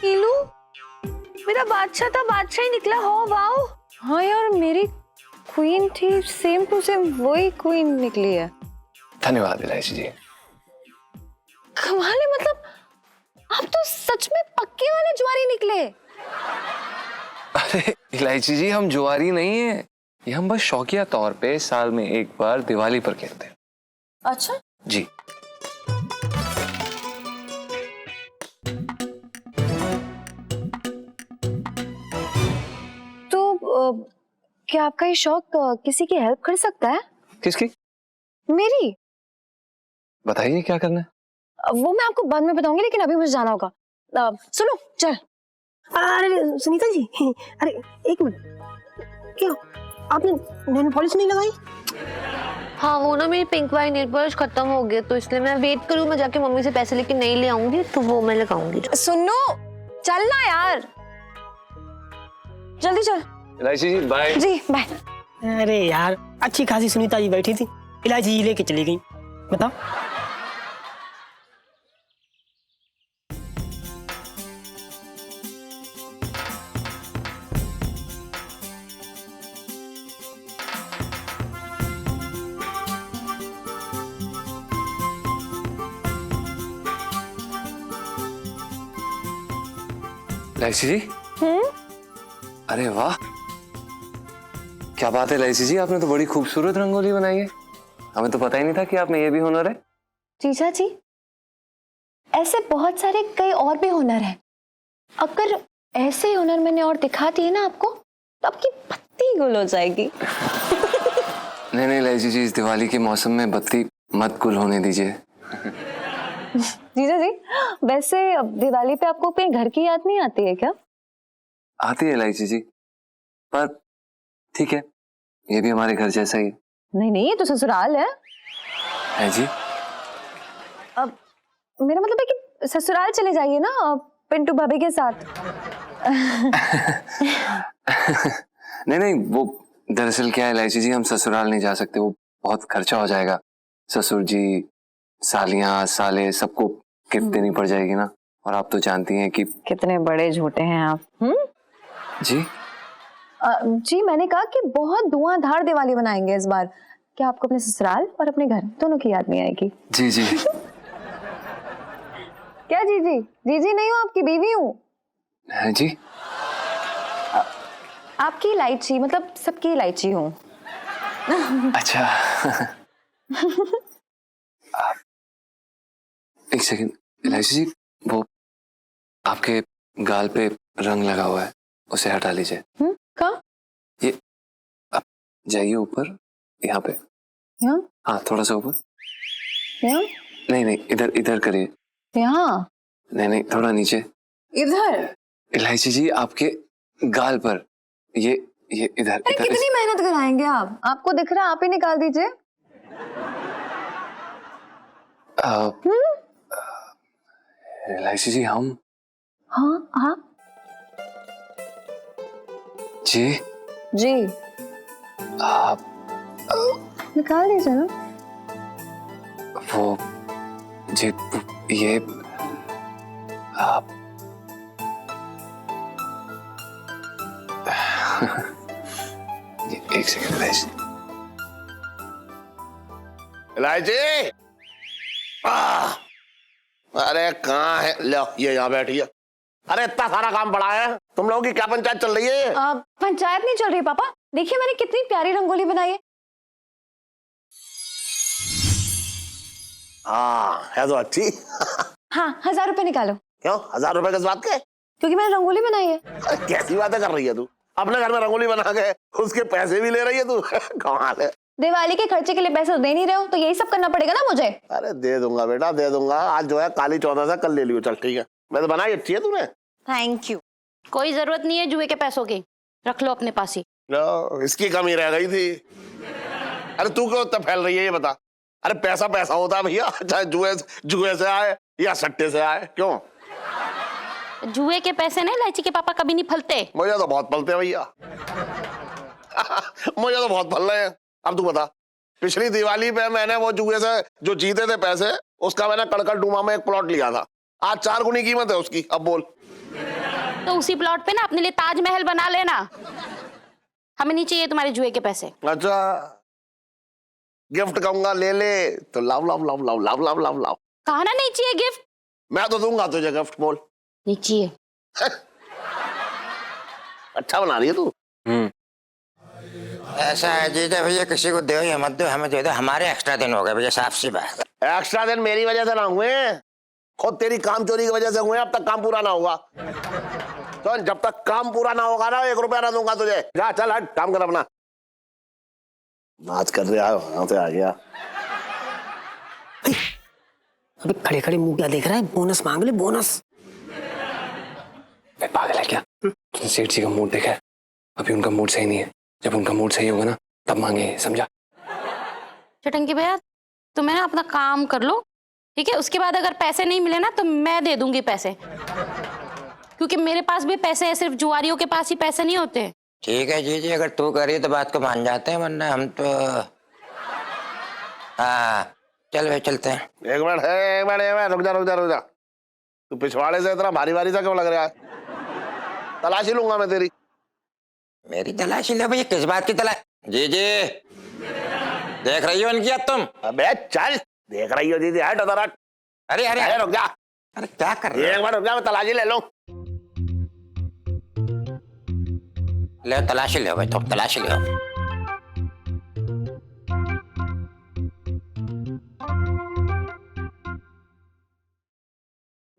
नीलू, मेरा बादशाह था, बादशाह ही निकला। हो वाओ। हाँ यार, मेरी क्वीन थी, सेम टू सेम वही क्वीन निकली है। धन्यवाद इलायची जी। कमाल है, मतलब आप तो सच में पक्के वाले जुआरी निकले। अरे इलायची जी, हम जुआरी नहीं है, ये हम बस शौकिया तौर पे साल में एक बार दिवाली पर खेलते हैं। अच्छा जी। तो क्या आपका ये शौक किसी की हेल्प कर सकता है? किसकी? मेरी। बताइए क्या करना है। वो मैं आपको बाद में बताऊंगी, लेकिन अभी मुझे जाना होगा। सुनो, चल। अरे सुनीता जी, अरे एक मिनट, क्या आपने नेल पॉलिश नहीं लगाई? हाँ, वो ना मेरी पिंक वाली नेल पॉलिश खत्म हो गया, तो इसलिए मैं वेट करूँ, मैं जाके मम्मी से पैसे लेके नहीं ले आऊंगी, तो वो मैं लगाऊंगी। सुनो, चलना यार, जल्दी चल। इलायची जी बाय। जी बाय। अरे यार, अच्छी खासी सुनीता जी बैठी थी, इलायची जी लेके चली गई। बताओ। इलायची जी। अरे वाह, क्या बात है इलायची जी, आपने तो बड़ी खूबसूरत रंगोली बनाई है। हमें तो पता ही नहीं था कि आप में ये भी हुनर है। जीजा जी, ऐसे बहुत सारे कई और भी हुनर हैं। अगर ऐसे हुनर मैंने और दिखा दिए ना आपको, तो आपकी बत्ती गुल हो जाएगी। नहीं नहीं इलायची जी, इस दिवाली के मौसम में बत्ती मत गुल होने दीजिए। जीजा जी, वैसे दिवाली पे आपको कहीं घर की याद नहीं आती है क्या? आती है इलायची जी, पर ठीक है, ये भी हमारे घर जैसा ही है। नहीं नहीं, ये तो ससुराल है जी। अब मेरा मतलब है कि ससुराल चले जाइए ना पिंटू भाभी के साथ। नहीं नहीं, वो दरअसल क्या है इलायची जी, हम ससुराल नहीं जा सकते, वो बहुत खर्चा हो जाएगा। ससुर जी, सालियां, साले, सबको गिफ्ट देनी पड़ जाएगी ना, और आप तो जानती हैं कि कितने बड़े झूठे हैं आप। जी। जी, मैंने कहा कि बहुत धुआंधार दिवाली बनाएंगे इस बार। क्या आपको अपने ससुराल और अपने घर दोनों की याद नहीं आएगी? जी जी। क्या जीजी? जीजी नहीं हूँ, आपकी बीवी हूँ। हाँ जी। आपकी इलायची, मतलब सबकी इलायची हूँ। अच्छा। एक सेकंड, इलायची जी, वो आपके गाल पे रंग लगा हुआ है, उसे हटा लीजिए। कहाँ? ये आप जाइए ऊपर, यहाँ पे। यहाँ? हाँ, थोड़ा सा ऊपर। यहाँ? नहीं नहीं, इधर इधर करिए। यहाँ? नहीं नहीं, थोड़ा नीचे। इधर? इलायची जी, आपके गाल पर, ये इधर अरे इधर। कितनी मेहनत कराएंगे आप? आपको दिख रहा है, आप ही निकाल दीजिए। इलायची जी, हम। हाँ हाँ जी। जी, आप निकाल दीजिए ना। वो जी, ये आप एक सेकंड इलायची। इलायची, अरे कहाँ है? लो ये यहाँ बैठी है। अरे इतना सारा काम पड़ा है, तुम लोगों की क्या पंचायत चल रही है? पंचायत नहीं चल रही पापा, देखिए मैंने कितनी प्यारी रंगोली बनाई है। हाँ है तो अच्छी। हाँ, 1000 रुपए निकालो। क्यों 1000 रुपए किस बात के? क्योंकि मैंने रंगोली बनाई है। अरे कैसी बातें कर रही है तू? अपने घर में रंगोली बना के उसके पैसे भी ले रही है तू। कमाल है। दिवाली के खर्चे के लिए पैसे दे नहीं रहे हो तो यही सब करना पड़ेगा ना मुझे। अरे दे दूंगा बेटा, दे दूंगा। आज जो है काली 14 से कल ले लियो। चल ठीक है, मैं तो बनाई अच्छी है तूने। Thank you. कोई जरूरत नहीं है जुए के पैसों की, रख लो अपने पास ही। लो, इसकी कमी रह गई थी। अरे तू क्यों इतना फैल रही है ये बता। अरे पैसा पैसा होता है भैया, चाहे जुए से आए या सट्टे से आए। क्यों? जुए के पैसे नहीं, इलायची के पापा कभी नहीं फलते। मुझे तो बहुत फलते हैं भैया। मुझे तो बहुत फल रहे हैं। अब तू बता, पिछली दिवाली पे मैंने वो जुए से जो जीते थे पैसे, उसका मैंने कड़कड़ डूमा में एक प्लॉट लिया था। आज 4 गुनी कीमत है उसकी। अब बोल। तो उसी प्लॉट पे ना अपने लिए ताजमहल बना लेना। हमें नहीं चाहिए तुम्हारे जुए के पैसे। अच्छा, गिफ्ट कहूंगा ले ले तो लाव लाव लाव लाव लाव लाव लाव लाव। कहा ना नहीं चाहिए गिफ्ट। मैं तो दूंगा तुझे गिफ्ट। बोल। नहीं चाहिए। अच्छा बना रही है तू। ऐसा है जीजा भैया, किसी को दो या मत दो, हमें दे दो। हमारे एक्स्ट्रा दिन हो गए भैया, साफ सी बात। एक्स्ट्रा दिन मेरी वजह से ना हुए, खुद तेरी काम चोरी की वजह से हुए। अब तक काम पूरा ना होगा तो जब तक काम पूरा ना होगा ना 1 रुपया ना दूंगा तुझे। जा चल हट, काम कर अपना। बात कर रहे हो, वहां से आ गया। अबे खड़े खड़े मुंह क्या देख रहा है? बोनस मांग ले, बोनस। पागल है क्या? तुमने सेठ जी का मूड देखा है? अभी उनका मूड सही नहीं है। जब उनका मूड सही होगा ना तब मांगे, समझा? चटंकी भैया, तुम्हें ना अपना काम कर लो, ठीक है? उसके बाद अगर पैसे नहीं मिले ना तो मैं दे दूंगी पैसे, क्योंकि मेरे पास भी पैसे है, सिर्फ जुआरियों के पास ही पैसे नहीं होते। ठीक है जीजी, अगर तू करी तो बात को मान जाते हैं, वरना हम तो हाँ चल भाई चलते हैं। एक मिनट रुक जा। तू पिछवाड़े से इतना भारी भारी सा क्यों लग रहा है? तलाशी लूंगा मैं तेरी। मेरी तलाशी ले भैया, किस बात की तलाश? जीजी देख रही हो इनकी अब तुम? अबे चल, देख रही हो दीदी? हट उधर हट। अरे अरे अरे रुक जा, अरे क्या कर रहे एक मिनट रुक जा, मैं तलाशी ले लूं। ले तलाशी ले भाई, तुम तलाशी ले।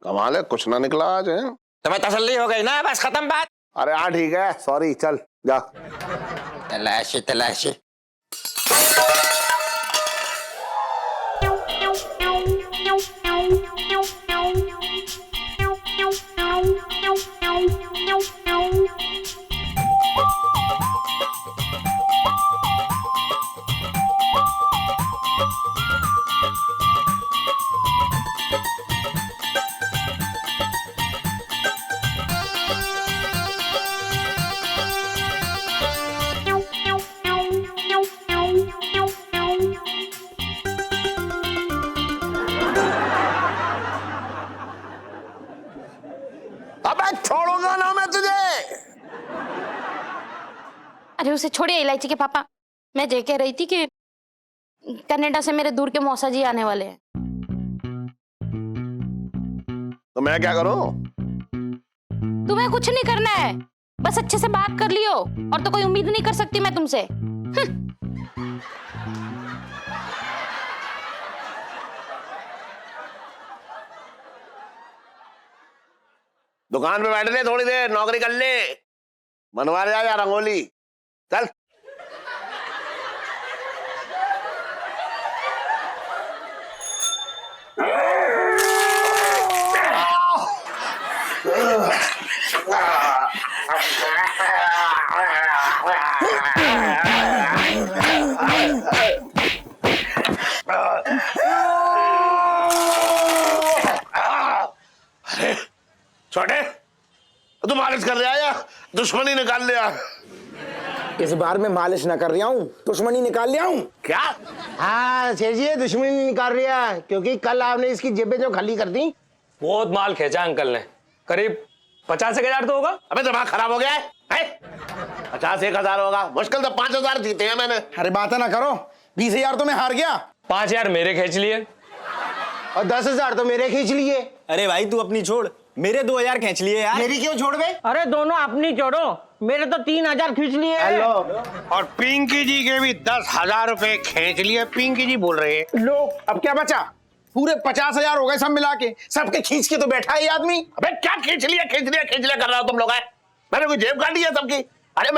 कमाल है, कुछ ना निकला आज है। तुम्हें तसल्ली हो गई ना? बस खत्म बात। अरे हाँ ठीक है, सॉरी, चल जा। तलाशी तलाशी। अबे छोड़ूंगा ना मैं तुझे। अरे उसे छोड़िए इलायची के पापा, मैं जे कह रही थी कि कनाडा से मेरे दूर के मौसा जी आने वाले हैं। मैं क्या करूं? तुम्हें कुछ नहीं करना है, बस अच्छे से बात कर लियो, और तो कोई उम्मीद नहीं कर सकती मैं तुमसे। दुकान पे बैठ ले, थोड़ी देर नौकरी कर ले, बनवा ले या रंगोली। चल। छोटे, तू मालिश कर रहा है या दुश्मनी निकाल लिया? इस बार मैं मालिश न कर रहा हूँ, दुश्मनी निकाल लिया हूँ। क्या? हाँ सेठ जी, दुश्मनी निकाल रहा है, क्योंकि कल आपने इसकी जेबें जो खाली कर दी। बहुत माल खींचा अंकल ने, करीब 50,000 तो होगा। अबे दिमाग खराब हो गया है? 50,000 होगा, मुश्किल तो 5,000 जीते हैं मैंने। अरे बातें ना करो, 20,000 तो मैं हार गया। 5,000 मेरे खींच लिए और 10,000 तो मेरे खींच लिए। अरे भाई तू अपनी छोड़, मेरे 2,000 खींच लिए यार। मेरी क्यों छोड़ गए? अरे दोनों अपनी छोड़ो, मेरे तो 3,000 खींच लिए। हेलो, और पिंकी जी के भी 10,000 रुपए खींच लिए। पिंकी जी बोल रहे हैं। लो, अब क्या बचा? पूरे 50,000 हो गए सब मिला के, सबके खींच के तो बैठा है ये आदमी। अबे क्या खींच लिया कर रहा हो तुम लोग? है मैंने कोई जेब काटी है सबकी? अरे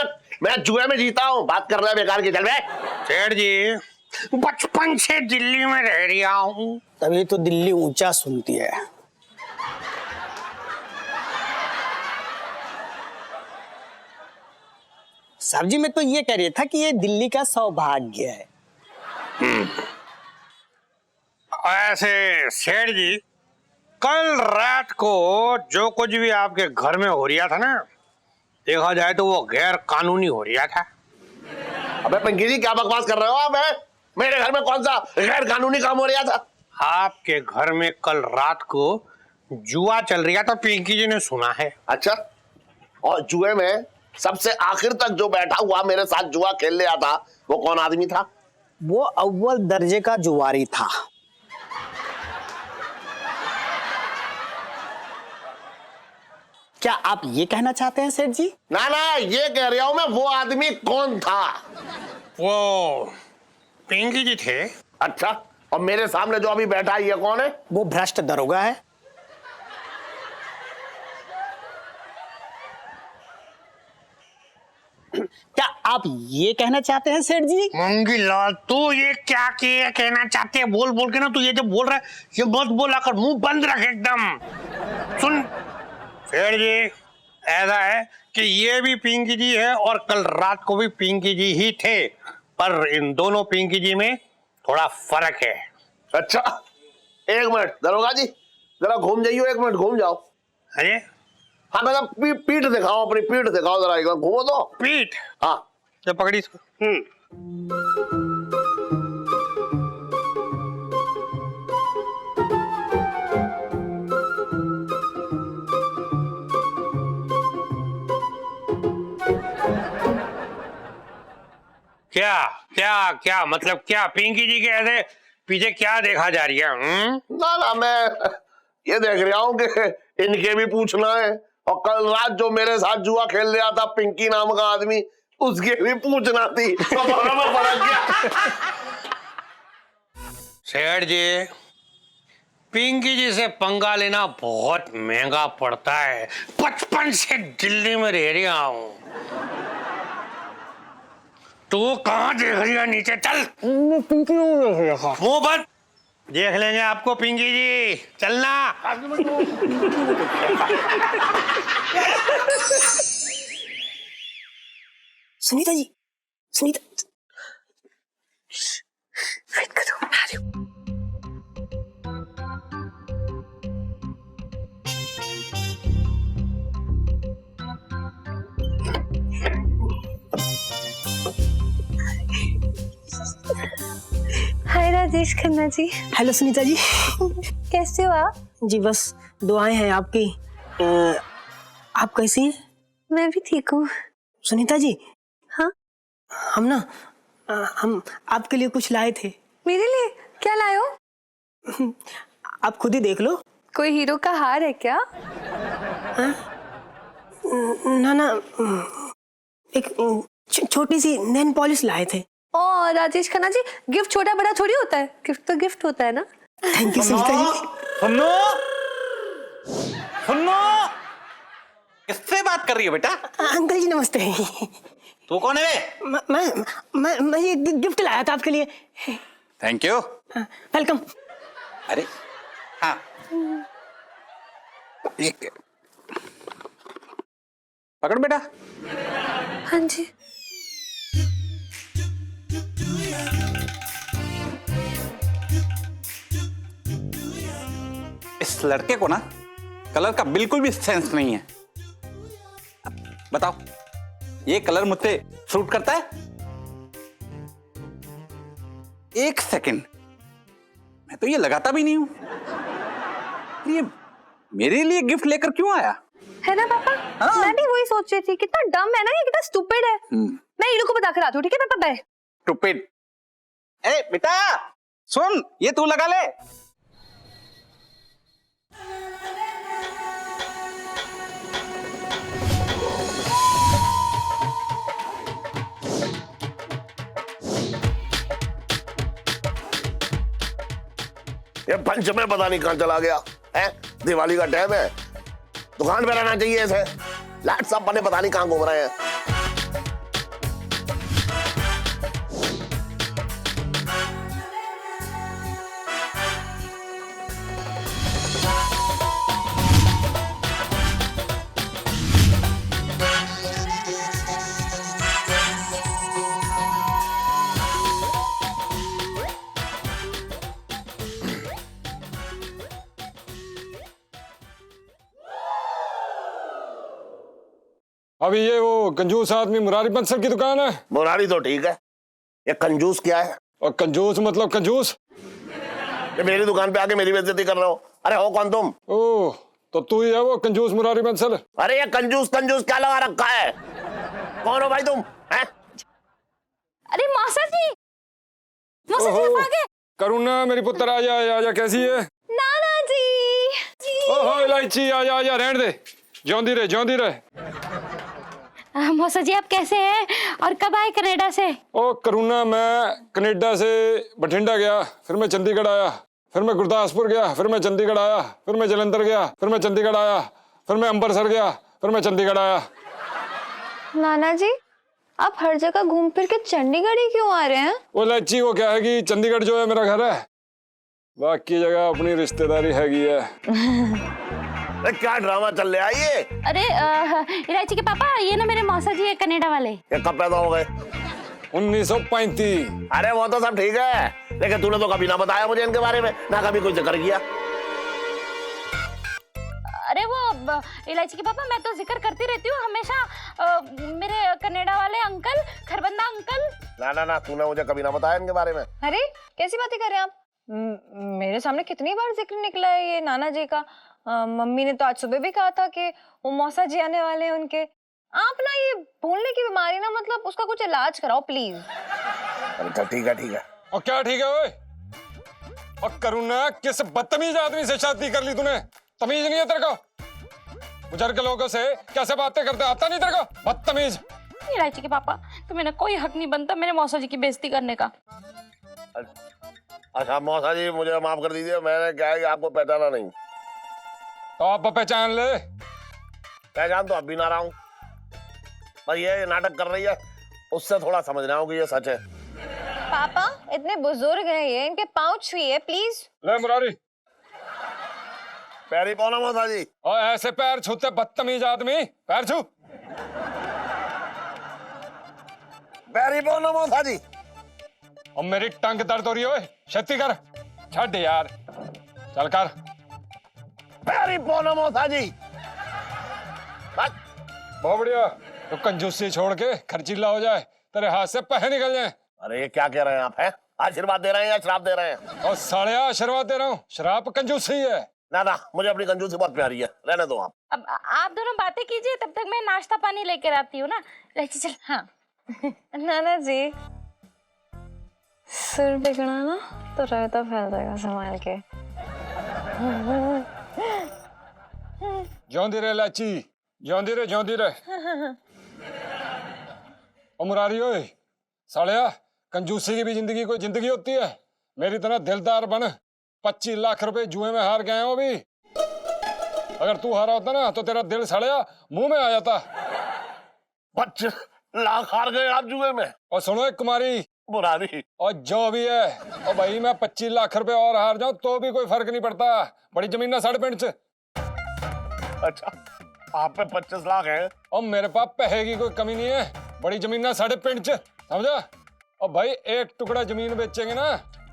मैं जुए में जीता हूँ, बात कर रहा है बेकार की। चल बे। सेठ जी, बचपन से दिल्ली में रह रहा हूँ, तभी तो दिल्ली ऊंचा सुनती है। सब्जी में तो ये कह रही था कि ये दिल्ली का सौभाग्य है। ऐसे सेठ जी, कल रात को जो कुछ भी आपके घर में हो रहा था ना, देखा जाए तो वो गैर कानूनी हो रहा था। अबे पिंकी जी क्या बकवास कर रहे हो आप? मेरे घर में कौन सा गैर कानूनी काम हो रहा था? आपके घर में कल रात को जुआ चल रहा था, पिंकी जी ने सुना है। अच्छा, और जुए में सबसे आखिर तक जो बैठा हुआ मेरे साथ जुआ खेल रहा था, वो कौन आदमी था? वो अव्वल दर्जे का जुआरी था। क्या आप ये कहना चाहते हैं सेठ जी? ना ना, ये कह रहा हूं मैं, वो आदमी कौन था? वो पिंकी जी थे। अच्छा, और मेरे सामने जो अभी बैठा है ये कौन है? वो भ्रष्ट दरोगा है। क्या आप ये कहना चाहते हैं सेठ जी? मंगी लाल, तू ये क्या कहना चाहते हैं? बोल बोल के ना, तू ये जो बोल रहा है ये मत बोला कर, मुंह बंद रख एकदम। सुन सेठ जी, ऐसा है कि ये भी पिंकी जी है और कल रात को भी पिंकी जी ही थे, पर इन दोनों पिंकी जी में थोड़ा फर्क है। अच्छा, एक मिनट दरोगा जी, जरा घूम जाइयो, 1 मिनट घूम जाओ। अरे हाँ मतलब पीठ दिखाओ, अपनी पीठ दिखाओ जरा, एक बार घूमो तो। पीठ? हाँ तो पकड़ी इसको। क्या क्या क्या मतलब क्या? पिंकी जी के ऐसे पीछे क्या देखा जा रही है? ना ना, मैं ये देख रहा हूँ कि इनके भी पूछना है, और कल रात जो मेरे साथ जुआ खेल रहा था पिंकी नाम का आदमी, उसके भी पूछना थी। तो बराबर फर्क क्या? सेठ जी, पिंकी जी से पंगा लेना बहुत महंगा पड़ता है। 55 से दिल्ली में रह रहा हूँ। तू कहाँ देख रही है? नीचे चल। मुंह बंद, देख लेंगे आपको पिंकी जी, चलना। सुनीता जी, सुनीता, वेट करो, आ रही हूँ। हाय राजेश खन्ना जी। हेलो सुनीता जी। कैसे हो आप? जी बस दुआएं हैं आपकी। आप कैसी हैं? मैं भी ठीक हूँ। सुनीता जी, हाँ? हम आपके लिए कुछ लाए थे। मेरे लिए क्या लाए हो? आप खुद ही देख लो। कोई हीरो का हार है क्या? ना ना, एक छोटी सी नेल पॉलिश लाए थे। और राजेश खन्ना जी, गिफ्ट छोटा बड़ा थोड़ी होता है, गिफ्ट तो गिफ्ट होता है ना। थैंक यू सुनीता जी। सुनो सुनो, किससे बात कर रही हो बेटा? अंकल जी नमस्ते। तू कौन है? मैं ये गिफ्ट लाया था आपके लिए। Thank you. वेलकम। अरे हाँ, एक पकड़ बेटा। हाँ जी। इस लड़के को ना कलर का बिल्कुल भी सेंस नहीं है। अब बताओ, ये कलर मुझसे सूट करता है? एक सेकंड, मैं तो ये लगाता भी नहीं हूं। ये मेरे लिए गिफ्ट लेकर क्यों आया? है ना पापा? हाँ। मैं भी वही सोच रही थी, कितना डम है ना ये, कितना स्टूपिड है। मैं हीरो को बता कर आती हूँ, ठीक है पापा? बाय। स्टूपिड। ए बेटा सुन, ये तू लगा ले। ये पंच में पता नहीं कहां चला गया है। दिवाली का टाइम है, दुकान पे रहना चाहिए इसे। लाइट सब बने पता नहीं कहां घूम रहे हैं। अभी ये वो कंजूस आदमी मुरारी बंसल की दुकान है। मुरारी तो ठीक है, ये कंजूस क्या है? और कंजूस मतलब कंजूस? ये मेरी दुकान पे आके मेरी बेइज्जती कर रहे हो। अरे हो कौन तुम? ओह, तो तू ही है वो कंजूस मुरारी बंसल? अरे ये कंजूस कंजूस क्या लगा रखा है? कौन हो भाई तुम? हैं? अरे मौसा जी, मौसा जी आप आ गए। करुणा मेरी पुत्र, आजा कैसी है? नाना जी। ओहो इलायची, आजा रहने दे, ज्योंदी रहे। मौसा जी आप कैसे हैं और कब आए कनाडा से? ओ करुणा, मैं कनाडा से बठिंडा गया, फिर मैं चंडीगढ़ आया, फिर मैं गुरदासपुर गया, फिर मैं चंडीगढ़ आया, फिर मैं जलंधर गया, फिर मैं चंडीगढ़ आया, फिर मैं अम्बरसर गया, फिर मैं चंडीगढ़ आया। नाना जी, आप हर जगह घूम फिर के चंडीगढ़ ही क्यों आ रहे हैं? वो लाची, वो क्या है कि चंडीगढ़ जो है मेरा घर है, बाकी जगह अपनी रिश्तेदारी हैगी है। क्या ड्रामा चल रहा है ये? अरे इलायची के पापा, ये ना मेरे मौसा जी है कनाडा वाले। ये कब पैदा हो गए? 1935। अरे वो तो सब ठीक है, लेकिन तूने तो कभी ना बताया मुझे इनके बारे में, ना कभी कोई जिक्र किया। अरे वो इलायची के पापा, मैं तो जिक्र करती रहती हूँ हमेशा। मेरे कनाडा वाले अंकल, खरबंदा अंकल। ना तूने मुझे कभी ना बताया इनके बारे में। अरे कैसी बातें कर रहे हैं आप? मेरे सामने कितनी बार जिक्र निकला है ये नाना जी का। मम्मी ने तो आज सुबह भी कहा था कि वो मौसा जी आने वाले हैं उनके। आप ना ये भूलने की बीमारी ना, मतलब उसका कुछ इलाज कराओ प्लीज। अच्छा ठीक है। और क्या ठीक है ओए? और करुणा, किस बदतमीज आदमी से शादी कर ली तूने? तमीज नहीं है तेरे को? बुजुर्ग लोगों से कैसे बातें करते, आता नहीं तेरे को? बदतमीज। इलायची के पापा, तो मेरा कोई हक नहीं बनता मेरे मौसा जी की बेइज्जती करने का। अच्छा मौसा जी, मुझे माफ कर दीजिए, मैंने क्या है कि आपको पहचाना नहीं। तो आप पहचान ले। पहचान तो अब भी ना रहा हूं, पर ये नाटक कर रही है, उससे थोड़ा समझना होगा कि ये सच है। पापा इतने बुजुर्ग हैं ये, इनके पाँव छुइए प्लीज। ले मुरारी, पैर ही पाओ मौसा जी। और ऐसे पैर छूते बदतमीज आदमी, पैर छू। पैर ही पाओ मौसा जी। और मेरी टंग दर्द हो रही है, छत्ती कर, छड़ यार, चल कर। पैर ही पाओ मौसा जी। बस बहुत बढ़िया। तो कंजूसी छोड़ के खर्चीला हो जाए, तेरे हाथ से पैसे निकल जाए। अरे ये क्या कह रहे हैं आप? हैं आशीर्वाद दे रहे हैं या श्राप दे रहे हैं? और साढ़िया आशीर्वाद दे रहा हूँ, शराब कंजूसी है। ना मुझे अपनी कंजूसी बहुत प्यारी है, रहने दो आप। अब आप दोनों बातें कीजिए, तब तक मैं नाश्ता पानी लेकर आती हूँ ना। इलायची चल। हाँ नाना जी, सिर बिगड़ा ना तो रायता फैल जाएगा संभाल के। ਜਿਉਂਦੀ ਰਹਿ ਲਾਚੀ ਜਿਉਂਦੀ ਰਹਿ ਜਿਉਂਦੀ ਰਹਿ ओ मुरारी ओए सालिया कंजूसी की भी जिंदगी कोई जिंदगी होती है मेरी तरह दिलदार बन 25 लाख रुपए जुए में हार गए हो भी अगर तू हारा होता ना तो तेरा दिल सालिया मुंह में आ जाता 25 लाख हार गए आप जुए में। और सुनो एक कुमारी मुरारी और जो भी है और भाई मैं 25 लाख रुपए और हार जाऊं तो भी कोई फर्क नहीं पड़ता बड़ी जमीन ना साढ़े पिंड च अच्छा आप पे 25 लाख है और मेरे पास पैसे की कोई कमी नहीं है बड़ी जमीन ना साढ़े पिंड च समझा और भाई एक टुकड़ा जमीन बेचेंगे ना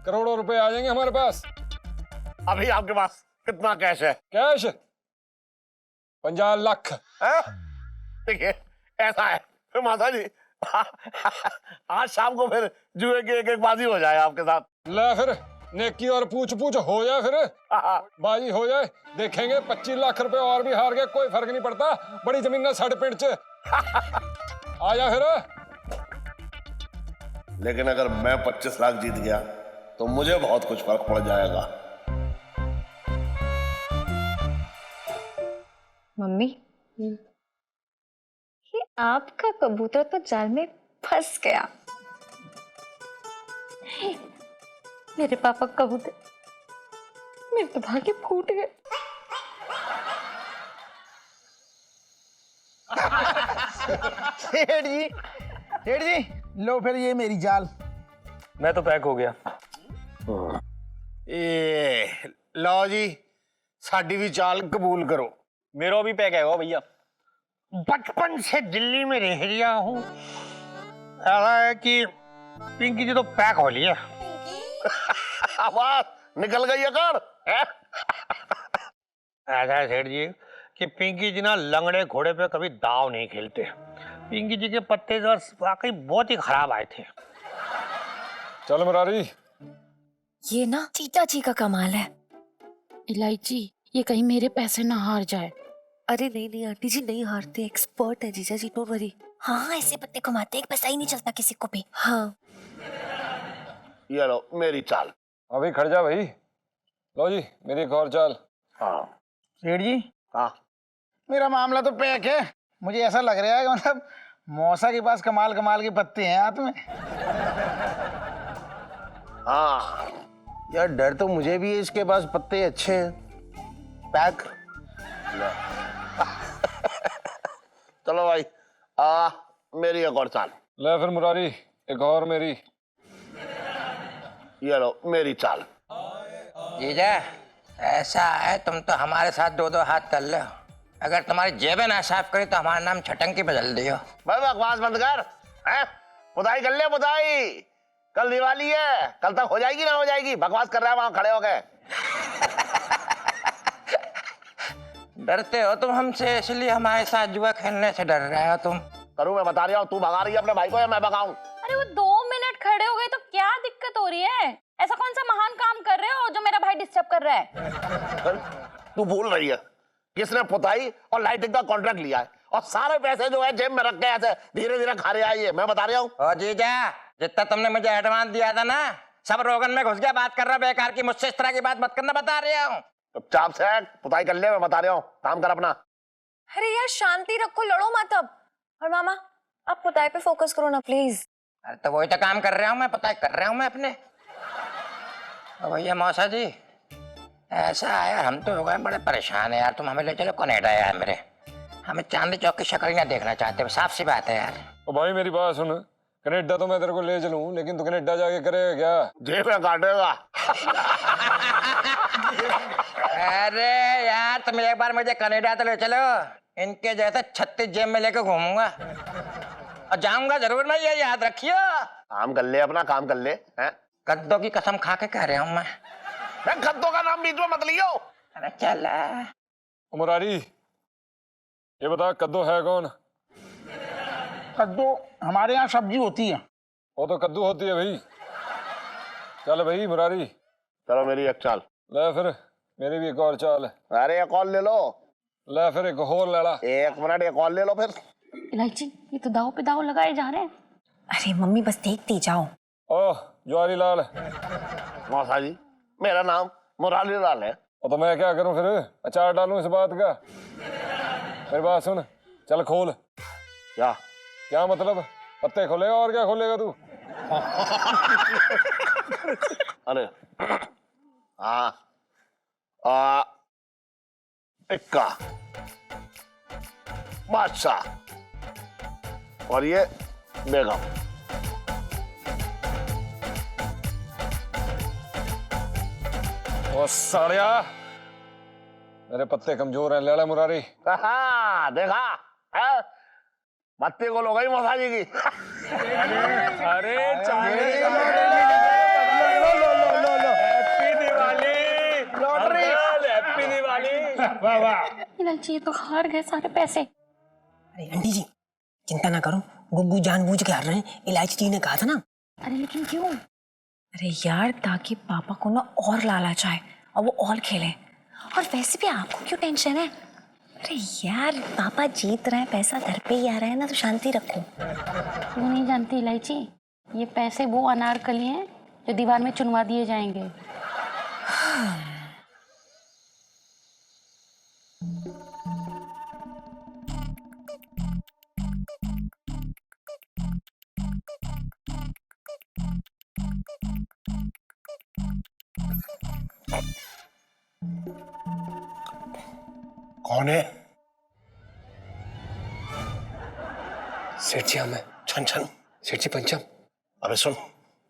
करोड़ों रुपए आ जाएंगे हमारे पास। अभी आपके पास कितना कैश है? कैश 50 लाख हैं? देखिए ऐसा है फिर माता जी आज शाम को फिर जुए की एक बाजी हो जाए आपके साथ। ले फिर नेकी और पूछ पूछ हो जाए फिर बाजी हो जाए देखेंगे 25 लाख रुपए और भी हार गए कोई फर्क नहीं पड़ता बड़ी जमीन ना साढ़े पिंड च आ जा फिर। लेकिन अगर मैं 25 लाख जीत गया तो मुझे बहुत कुछ फर्क पड़ जाएगा। मम्मी ये आपका कबूतर तो जाल में फंस गया। मेरे पापा का कबूतर मेरे तो भाग्य फूट गए। सेठ जी लो फिर ये मेरी जाल। मैं तो पैक हो गया। ए लो जी साडी भी चाल कबूल करो। मेरा भी पैक है वो भैया। बचपन से दिल्ली में रह रहा हूँ ऐसा है कि पिंकी जी तो पैक हो लिया। आवाज निकल गई अगर ऐसा है सेठ जी कि पिंकी जी ना लंगड़े घोड़े पे कभी दाव नहीं खेलते। पिंकी जी के पत्ते तो वाकई बहुत ही खराब आए थे। चल मुरारी ये ना चीता जी का कमाल है। इलायची ये कहीं मेरे पैसे ना हार जाए। अरे नहीं नहीं आंटी जी नहीं हारते एक्सपर्ट है जीजा जी डोंट वरी। हाँ ऐसे पत्ते घुमाते एक पैसा ही नहीं चलता किसी को भी। हाँ ये लो मेरी चाल। अभी खड़ जा भाई लो जी मेरी एक और चाल। हाँ सेठ जी हाँ मेरा मामला तो पैक है। मुझे ऐसा लग रहा है कि मतलब मौसा के पास कमाल कमाल के पत्ते हैं हाथ में। हाँ यार डर तो मुझे भी है इसके पास पत्ते अच्छे हैं। पैक चलो भाई मेरी एक और चाल। ले फिर मुरारी एक और मेरी। ये लो मेरी चाल। जीजा ऐसा है तुम तो हमारे साथ दो दो हाथ कर लो अगर तुम्हारी जेबें ना साफ करी तो हमारा नाम छटंकी बदल दियो। भाई बकवास बंद कर हैं? पुताई कर ले पुताई कल दिवाली है कल तक हो जाएगी ना हो जाएगी बकवास कर रहा है वहां खड़े हो गए। डरते हो तुम हमसे इसलिए हमारे साथ जुआ खेलने से डर रहे हो तुम। करूँ मैं बता रहा हूँ तू भगा रही है अपने भाई को या मैं भगाऊं? अरे वो 2 मिनट खड़े हो गए तो क्या दिक्कत हो रही है? ऐसा कौन सा महान काम कर रहे हो जो मेरा भाई डिस्टर्ब कर रहा है? तू भूल रही है किसने पुताई और लाइटिंग का कॉन्ट्रैक्ट लिया है और सारे पैसे जो है जेब में रख के ऐसे धीरे धीरे खा रहे आइए मैं बता रहा हूँ। ओ जीजा जितना तुमने मुझे एडवांस दिया था ना सब रोगन में घुस गया बात कर रहा बेकार की मुझसे इस तरह की बात मत करना बता रहा हूँ। चुपचाप से पुताई कर ले मैं बता रहा हूँ काम कर अपना। अरे यार शांति रखो लड़ो मत अब। और मामा आप पुताई पे फोकस करो ना प्लीज। अरे तो वही तो काम कर रहा हूँ मैं पता कर रहा हूँ मैं अपने। भैया मौसा जी ऐसा है यार हम तो हो गए बड़े परेशान है यार तुम हमें ले चलो कनेडा यार मेरे हमें चांदी चौक की शक्ल ना देखना चाहते साफ सी बात है यार। ओ भाई मेरी बात सुन कनेडा तो मैं तेरे को ले चलूं लेकिन तू कनेडा जाके करेगा क्या? जेब में काटेगा। अरे यार तुम एक बार मुझे कनेडा तो ले चलो इनके जैसे 36 जेब में लेकर घूमूंगा और जाऊंगा जरूर मैं ये याद रखियो। काम कर ले अपना काम कर ले हैं? कद्दों की कसम खा के कह रहा हूँ मैं कद्दों का नाम बीच में मत लियो। अरे चल मुरारी ये बता कद्दू है कौन? कद्दू हमारे यहाँ सब्जी होती है। वो तो कद्दू होती है भाई। चल भाई मुरारी चलो मेरी एक चाल। ले फिर मेरी भी एक और चाल है। अरे एक और ले लो। ले फिर एक और ले ला। 1 मिनट एक और ले लो फिर। इलायची ये तो दाव पे दाव लगाए जा रहे हैं। अरे मम्मी बस देखती जाओ। ओह ज्वारी लाल मौसा जी मेरा नाम मुरारी लाल है। और तो मैं क्या करूं फिर? अचार डालूं इस बात का? मेरी बात सुन, चल खोल। क्या क्या मतलब? पत्ते खोलेगा और क्या खोलेगा तू? अरे हाँ इक्का बादशाह और ये बेगम। ओ साड़िया, मेरे पत्ते कमजोर हैं लैला मुरारी। देखा है? बत्ती को लो गई मौसा जी की। अरे हैप्पी दिवाली। इलायची तो हार गए सारे पैसे। अरे आंटी जी चिंता ना करो, गुग्गू जानबूझ के हार रहे हैं, इलायची जी ने कहा था ना। अरे लेकिन क्यों? अरे यार ताकि पापा को ना और लालच आए और वो और खेले। और वैसे भी आपको क्यों टेंशन है? अरे यार पापा जीत रहे हैं, पैसा घर पे ही आ रहा है ना, तो शांति रखो। तू नहीं जानती इलायची, ये पैसे वो अनारकली हैं जो दीवार में चुनवा दिए जाएंगे। कौन है? सेठ जी हमें। छन छन। सेठ जी पंचम। अबे सुन,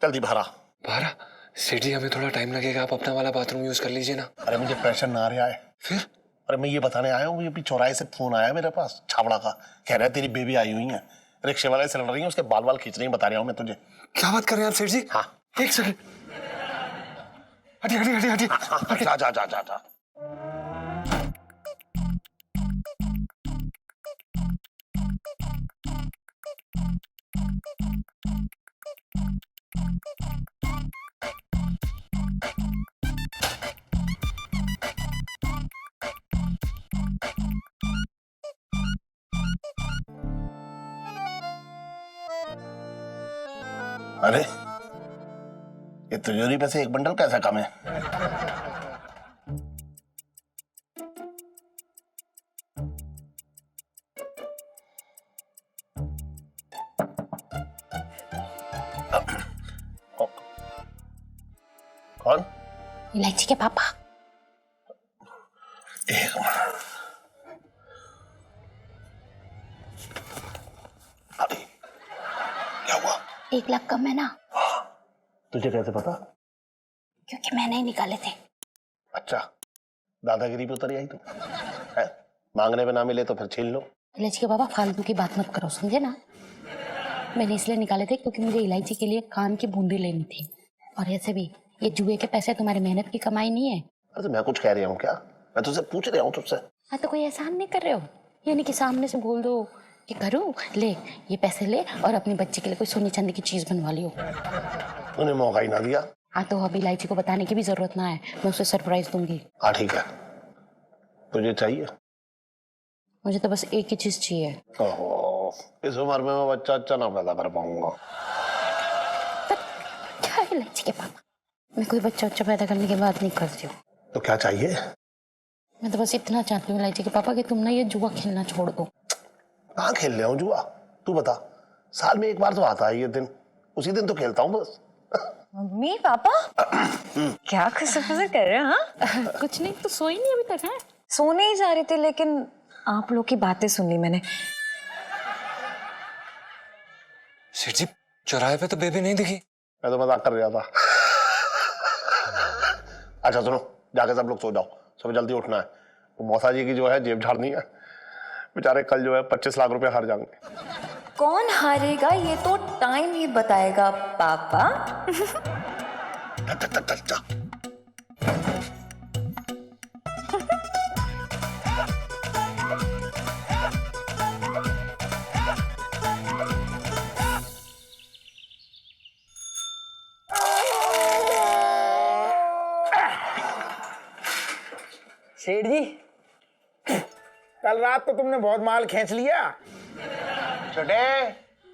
जल्दी बाहर आ। बाहर? सेठ जी हमें थोड़ा टाइम लगेगा, आप अपना वाला बाथरूम यूज कर लीजिए ना। अरे मुझे प्रेशर ना आ रहा है। फिर? अरे मैं ये बताने आया हूँ, अभी चौराहे से फोन आया मेरे पास छावड़ा का, कह रहा है तेरी बेबी आई हुई है, रिक्शे वाले से लड़ रही है, उसके बाल बाल खींच रही है, बता रहा हूँ मैं तुझे। क्या बात कर रहे हैं आप सेठ जी? हाँ एक सेकंड, हटिए हटिए हटिए हटिए। जा जा जा जा जा। अरे ये तिजोरी पे से एक बंडल कैसा कम है? कौन? इलायची के पापा। एक मिनट। अभी क्या हुआ? 1 लाख कम है ना? तुझे कैसे पता? क्योंकि मैंने ही निकाले थे। अच्छा, दादागिरी पे उतरी आई तू है? मांगने पे ना मिले तो फिर छीन लो। इलायची के पापा फालतू की बात मत करो, समझे ना? मैंने इसलिए निकाले थे क्योंकि मुझे इलायची के लिए कान की बूंदी लेनी थी। और ऐसे भी ये जुए के पैसे तुम्हारी मेहनत की कमाई नहीं है। अरे तो मैं कुछ कह रहा हूँ क्या? मैं तुझसे पूछ रहा हूँ तुझसे। हाँ तो कोई एहसान नहीं कर रहे हो? यानी कि सामने से बोल दो कि करो, ले ये पैसे ले और अपनी बच्ची के लिए कोई सोने चांदी की चीज बनवा लियो। तूने मौका ही ना दिया। हाँ तो अब इलायची को बताने की भी जरूरत ना है, मैं उसे सरप्राइज दूंगी। हाँ ठीक है, तुझे चाहिए? मुझे तो बस एक ही चीज चाहिए। ओहो, इस उम्र में मैं बच्चा अच्छा ना पैदा कर पाऊंगा। क्या इलायची के पापा, मैं कोई बच्चा पैदा करने की बात नहीं करती हूँ। तो क्या चाहिए? मैं तो बस इतना चाहती हूँ इलायची के पापा कि तुम ना ये जुआ खेलना छोड़ दो। कहाँ खेल रहा हूँ जुआ? तू बता, साल में एक बार तो आता है ये दिन, उसी दिन तो खेलता हूँ बस। मम्मी पापा क्या खुसर कर रहे हैं? हाँ कुछ नहीं, तो सोई नहीं अभी तक है? सोने ही जा रही थी, लेकिन आप लोग की बातें सुन ली मैंने। सेठ जी चौराहे पे तो बेबी नहीं दिखी। मैं तो मजाक कर रहा था। अच्छा सुनो, जाके सब लोग सो जाओ, सुबह जल्दी उठना है। वो मौसा जी की जो है जेब झाड़नी है, बेचारे कल जो है 25 लाख रुपए हार जाएंगे। कौन हारेगा ये तो टाइम ही बताएगा पापा। सेठ जी कल रात तो तुमने बहुत माल खींच लिया। छोटे,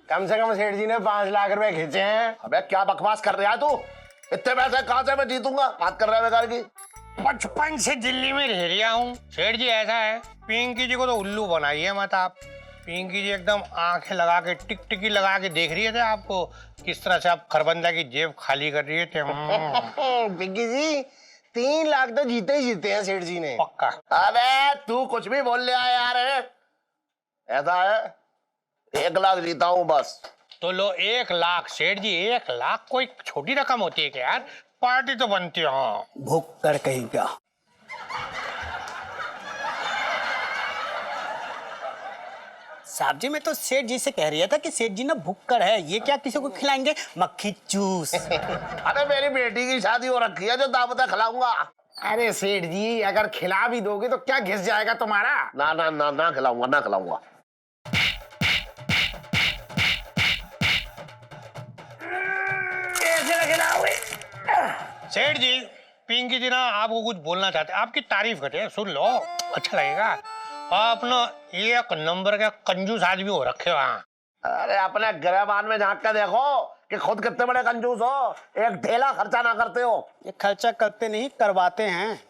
कम से कम सेठ जी ने 5 लाख रुपए खींचे हैं। अबे क्या बकवास कर रहा है तू? इतने पैसे कहां से मैं जीतूंगा? बात कर रहा है बेकार की। बचपन से दिल्ली में रह रहा हूँ सेठ जी। ऐसा है, पिंकी जी को तो उल्लू बनाइए मत आप। पिंकी जी एकदम आंखें लगा के टिकटिकी लगा के देख रही थे आपको, किस तरह से आप खरबंदा की जेब खाली कर रही थे। पिंकी जी 3 लाख तो जीते ही जीते हैं सेठ जी ने। पक्का। अबे तू कुछ भी बोल ले यार। ऐसा है 1 लाख जीता हूँ बस। तो लो 1 लाख सेठ जी। 1 लाख कोई छोटी रकम होती है क्या यार? पार्टी तो बनती है। हाँ भूख कर कहेगा। साहब जी मैं तो सेठ जी से कह रहा था कि सेठ जी ना भुक्कड़ है, ये क्या किसी को खिलाएंगे मक्खी जूस? अरे मेरी बेटी की शादी हो रखी है जो दावत खिलाऊंगा। अरे सेठ जी अगर खिला भी दोगे तो क्या घिस जाएगा तुम्हारा? ना ना ना ना खिलाऊंगा, ना खिलाऊंगा। सेठ जी, पिंकी जी ना आपको कुछ बोलना चाहते हैं, आपकी तारीफ करते हैं, सुन लो अच्छा लगेगा। आप ना 1 नंबर के कंजूस आदमी हो रखे हो। हाँ अरे अपने गिरबान में झांक के देखो कि खुद कितने बड़े कंजूस हो, एक ढेला खर्चा ना करते हो। ये खर्चा करते नहीं करवाते हैं।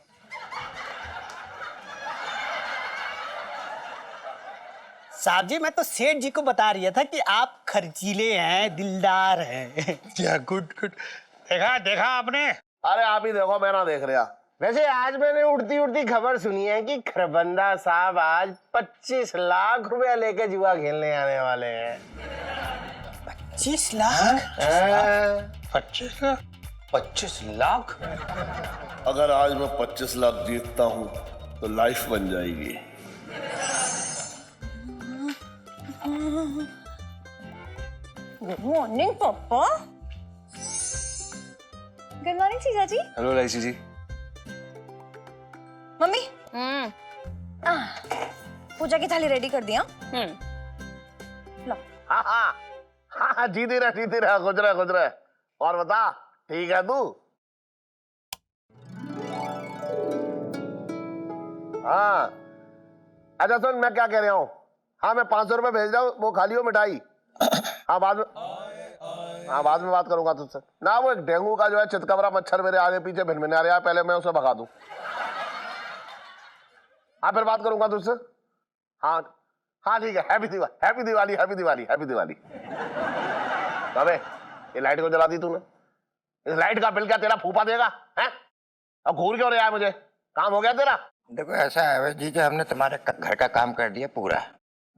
साहब जी मैं तो सेठ जी को बता रहा था कि आप खर्चीले हैं, दिलदार हैं। या गुड गुड। देखा देखा आपने? अरे आप ही देखो, मैं ना देख रहा। वैसे आज मैंने उड़ती उड़ती खबर सुनी है कि खरबंदा साहब आज 25 लाख रुपया लेके जुआ खेलने आने वाले हैं। 25 लाख? 25 लाख? 25 लाख? अगर आज मैं 25 लाख जीतता हूं तो लाइफ बन जाएगी। गुड मॉर्निंग पापा। गुड मॉर्निंग जीजा जी। हेलो लाइसी जी। मम्मी पूजा की थाली रेडी कर दिया? लो। हाँ हाँ हाँ, जीती रहा खुश रहे। और बता ठीक है तू? हाँ अच्छा सुन, मैं क्या कह रहा हूँ। हाँ मैं 500 रुपए भेज रहा हूँ, वो खा लियो मिठाई। हाँ बाद में बात करूंगा तुझसे ना। वो एक डेंगू का जो है चितकबरा मच्छर मेरे आगे पीछे भिनभिना रहा है, पहले मैं उसे भगा दूं। हाँ फिर बात करूंगा तुझसे। हाँ हाँ ठीक है। हैप्पी दिवाली। अबे ये लाइट को जला दी तूने। इस लाइट का बिल क्या तेरा फूफा देगा? हैं? अब घूर क्यों रहा है? मुझे काम हो गया तेरा? देखो ऐसा है जी कि हमने तुम्हारे घर का काम कर दिया पूरा।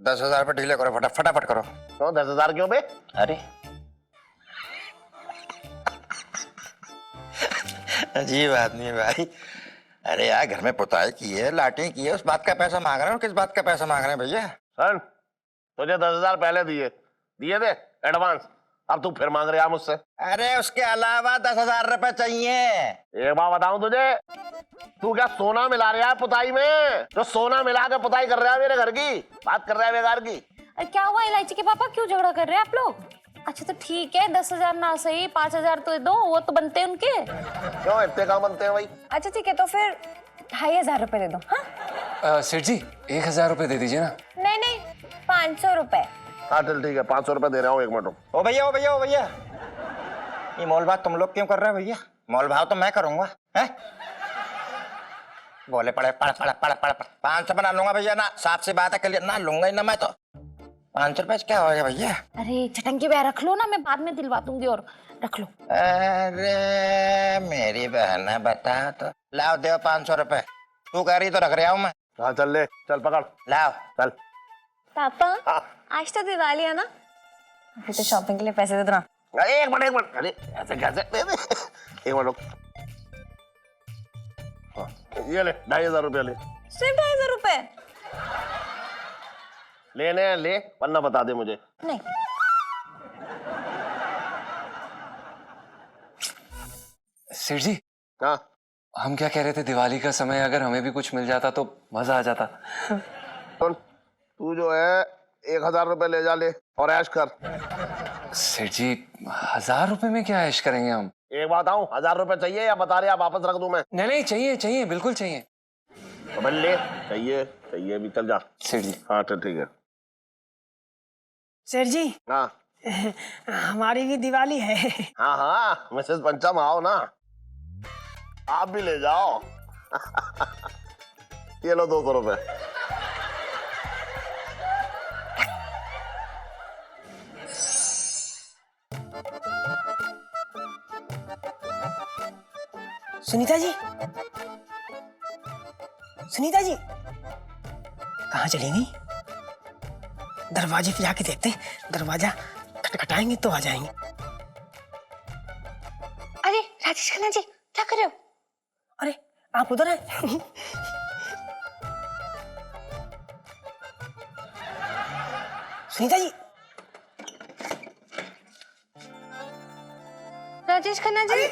10,000 रुपये ढीले करो, फटाफट करो। तो 10,000 क्यों बे? अरे अजीब आदमी है भाई। अरे यार घर में पुताई की है, लाटें की है, उस बात का पैसा मांग रहे हैं। और किस बात का पैसा मांग रहे हैं भैया? सन तुझे 10,000 पहले दिए थे एडवांस, अब तू फिर मांग रहा मुझसे। अरे उसके अलावा 10,000 रुपए चाहिए। एक बात बताऊं तुझे, तू क्या सोना मिला रहा है पुताई में? जो सोना मिला के पुताई कर रहा है मेरे घर की, बात कर रहा है बेकार की। अरे क्या हुआ इलायची के पापा, क्यों झगड़ा कर रहे हैं आप लोग? अच्छा तो ठीक है 10,000 ना सही 5,000 तो दो, वो तो बनते हैं उनके। क्यों इतने काम बनते हैं भाई? अच्छा ठीक है तो फिर 2,500 रुपए दे दो। हाँ सेठ जी 1,000 रुपए दे दीजिए ना। नहीं 500 रुपए। हाँ चल ठीक है 500 रुपए दे रहा हूँ। 1 मिनट। ओ भैया ये मोल भाव तुम लोग क्यों कर रहे हो भैया? मोल भाव तो मैं करूंगा। हैं? बोले पड़े पड़ 500 बना लूंगा भैया ना, साफ सी बात है, कल ना लूंगा ही ना मैं तो। 500 रुपए क्या हो गया भैया? अरे चटंकी भैया रख लो ना, मैं बाद में दिलवा दूंगी। और रख लो। अरे मेरी बहन है, बता तो। लाओ दे 500 रुपए। तू कह रही तो रख रहा हूँ मैं। हाँ चल ले, चल पकड़। लाओ चल। पापा आज तो दिवाली है ना, अभी तो शॉपिंग के लिए पैसे दे दो ना। 1 मिनट। अरे ऐसे कैसे? 1 मिनट। हाँ ये ले 2,500 रुपया ले। सिर्फ 2,500 रुपए? ले वरना बता दे मुझे। नहीं। सेठ जी हाँ हम क्या कह रहे थे, दिवाली का समय अगर हमें भी कुछ मिल जाता तो मजा आ जाता। सुन तू जो है 1,000 रुपए ले जा ले और ऐश कर। सेठ जी 1,000 रुपए में क्या ऐश करेंगे हम? एक बात आऊं, 1,000 रुपए चाहिए या बता रहे आप वापस रख दूं मैं? नहीं चाहिए बिल्कुल चाहिए। तो भाई ले, चाहिए भी, चल जा। सेठ जी हाँ चल ठीक है। सेठ जी हाँ हमारी भी दिवाली है। हाँ मिसेस पंचम आओ ना, आप भी ले जाओ। ये लो 200 रुपए। सुनीता जी, सुनीता जी कहाँ चली गई? दरवाजे पे जाके देखते हैं, दरवाजा खटखटाएंगे तो आ जाएंगे। अरे राजेश खन्ना जी, क्या कर रहे हो? अरे आप उधर हैं? सुनीता जी, राजेश खन्ना जी,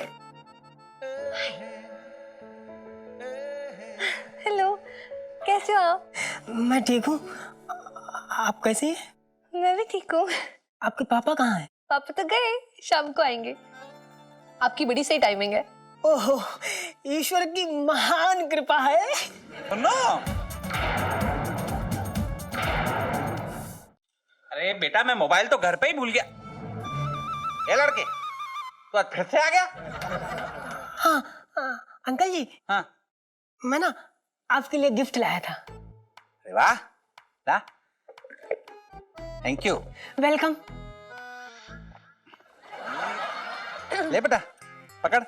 हेलो, कैसे हो आप? मैं ठीक हूँ, आप कैसे हैं? मैं भी ठीक हूँ। आपके पापा कहाँ हैं? पापा तो गए, शाम को आएंगे। आपकी बड़ी सही टाइमिंग है। ओहो, ईश्वर की महान कृपा है। सुनो, अरे बेटा मैं मोबाइल तो घर पे ही भूल गया। ये लड़के तो आज फिर से आ गया? हाँ, अंकल जी, हाँ, मैं ना आपके लिए गिफ्ट लाया था। अरे वाह, ला, थैंक यू। वेलकम। ले बेटा, पकड़।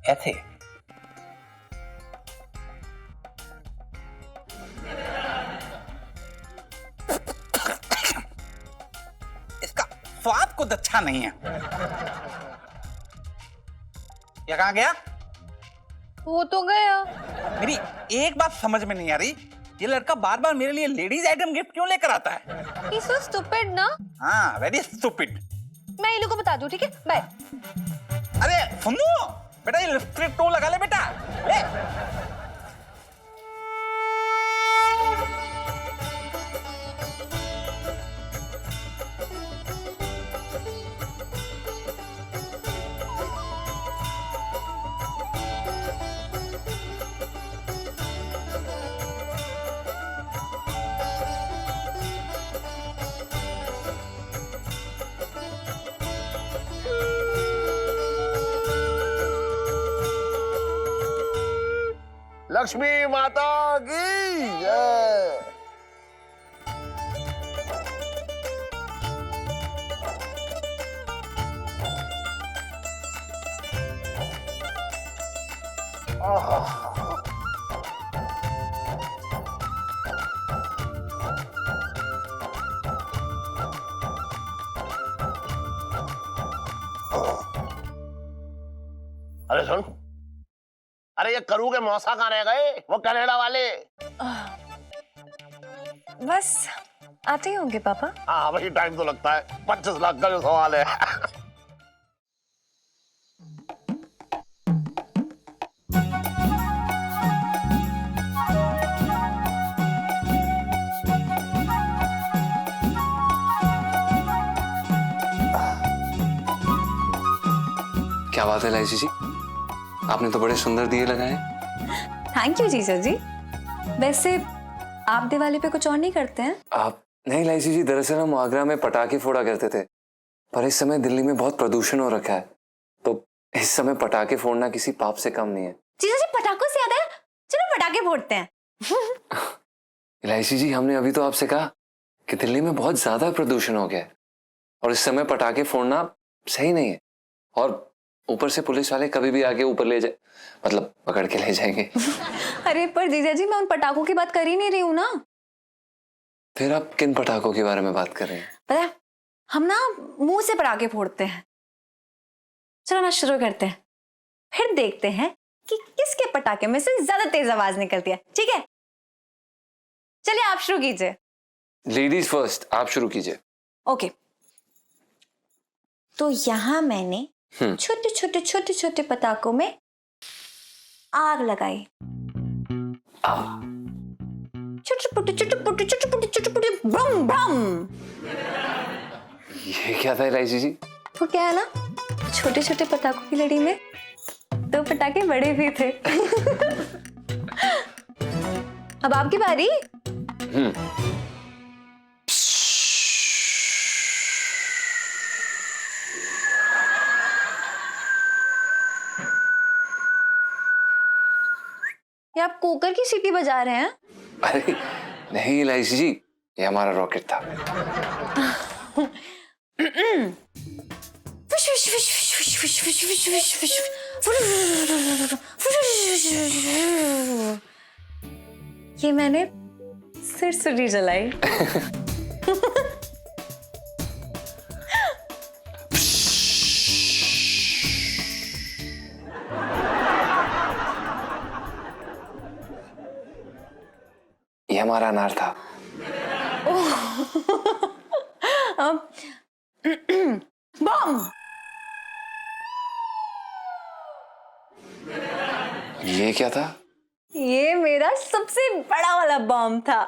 ऐसे इसका स्वाद कुछ अच्छा नहीं है। ये कहाँ गया? वो तो गया। मेरी एक बात समझ में नहीं आ रही, ये लड़का बार बार मेरे लिए लेडीज आइटम गिफ्ट क्यों लेकर आता है? He's so stupid ना? हाँ, वेरी स्टूपिड। मैं ये लोग को बता दूं, ठीक है? बाय। अरे सुनो बेटा, ये लिपस्टिक तो लगा ले बेटा, ले। लक्ष्मी माता की जय। अरे सुन, अरे ये करू के मौसा कहाँ रह गए, वो कनाडा वाले? बस आते ही होंगे पापा। हाँ वही टाइम तो लगता है। 25 लाख का जो सवाल है। क्या बात है लाइसी जी, आपने तो बड़े सुंदर दिए लगाए। थैंक यू जीजा जी। वैसे आप दिवाली पे कुछ और नहीं करते हैं? आप नहीं लाइसी जी, दरअसल हम आगरा में पटाखे फोड़ा करते थे, पर इस समय दिल्ली में बहुत प्रदूषण हो रखा है, तो इस समय पटाखे फोड़ना किसी पाप से कम नहीं है। जीजा जी, पटाखों से याद है, चलो पटाखे फोड़ते हैं। लाइसी जी, हमने अभी तो आपसे कहा कि दिल्ली में बहुत ज्यादा प्रदूषण हो गया है और इस समय पटाखे फोड़ना सही नहीं है, और ऊपर से पुलिस वाले कभी भी आके ऊपर ले जाए, मतलब पकड़ के ले जाएंगे। अरे पर जीजा जी, मैं उन पटाखों की बात कर ही नहीं रही हूँ ना। फिर आप किन पटाखों के बारे में बात कर रहे हैं? पता है, हम ना मुंह से पटाखे फोड़ते हैं। चलो ना शुरू करते हैं, फिर देखते हैं कि किसके पटाखे में से ज्यादा तेज आवाज निकलती है। ठीक है, चलिए आप शुरू कीजिए। लेडीज फर्स्ट, आप शुरू कीजिए। ओके, तो यहां मैंने छोटे छोटे छोटे छोटे पटाखों में आग लगाई। चुटपुटी चुटपुटी चुटपुटी चुटपुटी ब्रम ब्रम। ये क्या था लाइसी जी? वो क्या है ना, छोटे छोटे पटाखों की लड़ी में दो पटाखे बड़े भी थे। अब आपकी बारी। आप कुकर की सीटी बजा रहे हैं? अरे नहीं इलायची जी, ये हमारा रॉकेट था। ये मैंने सिरसुरी जलाई। ये हमारा अनार था। बम। ये क्या था? ये मेरा सबसे बड़ा वाला बम था।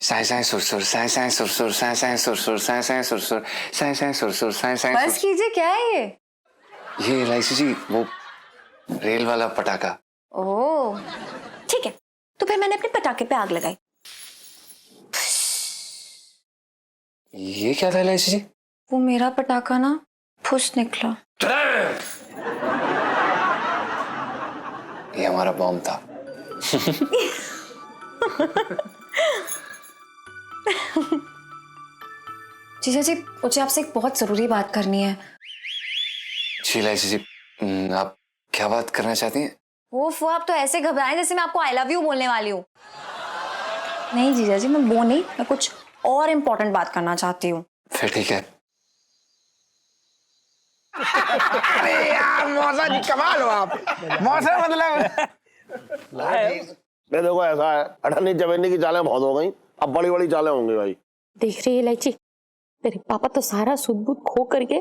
साय साय सुरसुर, साय साय सुरसुर, साय साय सुरसुर, साय साय सुरसुर, साय साय सुरसुर, साय साय। बस कीजिए, क्या है ये? ये इलायची जी वो रेल वाला पटाखा। ओह ठीक है, तो फिर मैंने अपने पटाखे पे आग लगाई। ये क्या था इलायची जी? वो मेरा पटाखा ना फुस निकला। ये हमारा बॉम्ब था। जीजा जी, मुझे आपसे एक बहुत जरूरी बात करनी है। जी इलायची जी, आप क्या बात करना चाहती हैं? वो आप तो ऐसे घबराएं जैसे मैं आपको आई लव यू बोलने वाली हूँ। नहीं जीजा जी, मैं वो नहीं, मैं कुछ और इम्पोर्टेंट बात करना चाहती हूँ। फिर ठीक है। अरे यार मौसा जी कमाल हो आप। मौसा मतलब ये देखो ऐसा है, अठन्नी चवन्नी की चालें बहुत हो गई, अब बड़ी बड़ी चालें होंगी भाई। देख रही है इलायची, तेरे पापा तो सारा सूद बूद खो करके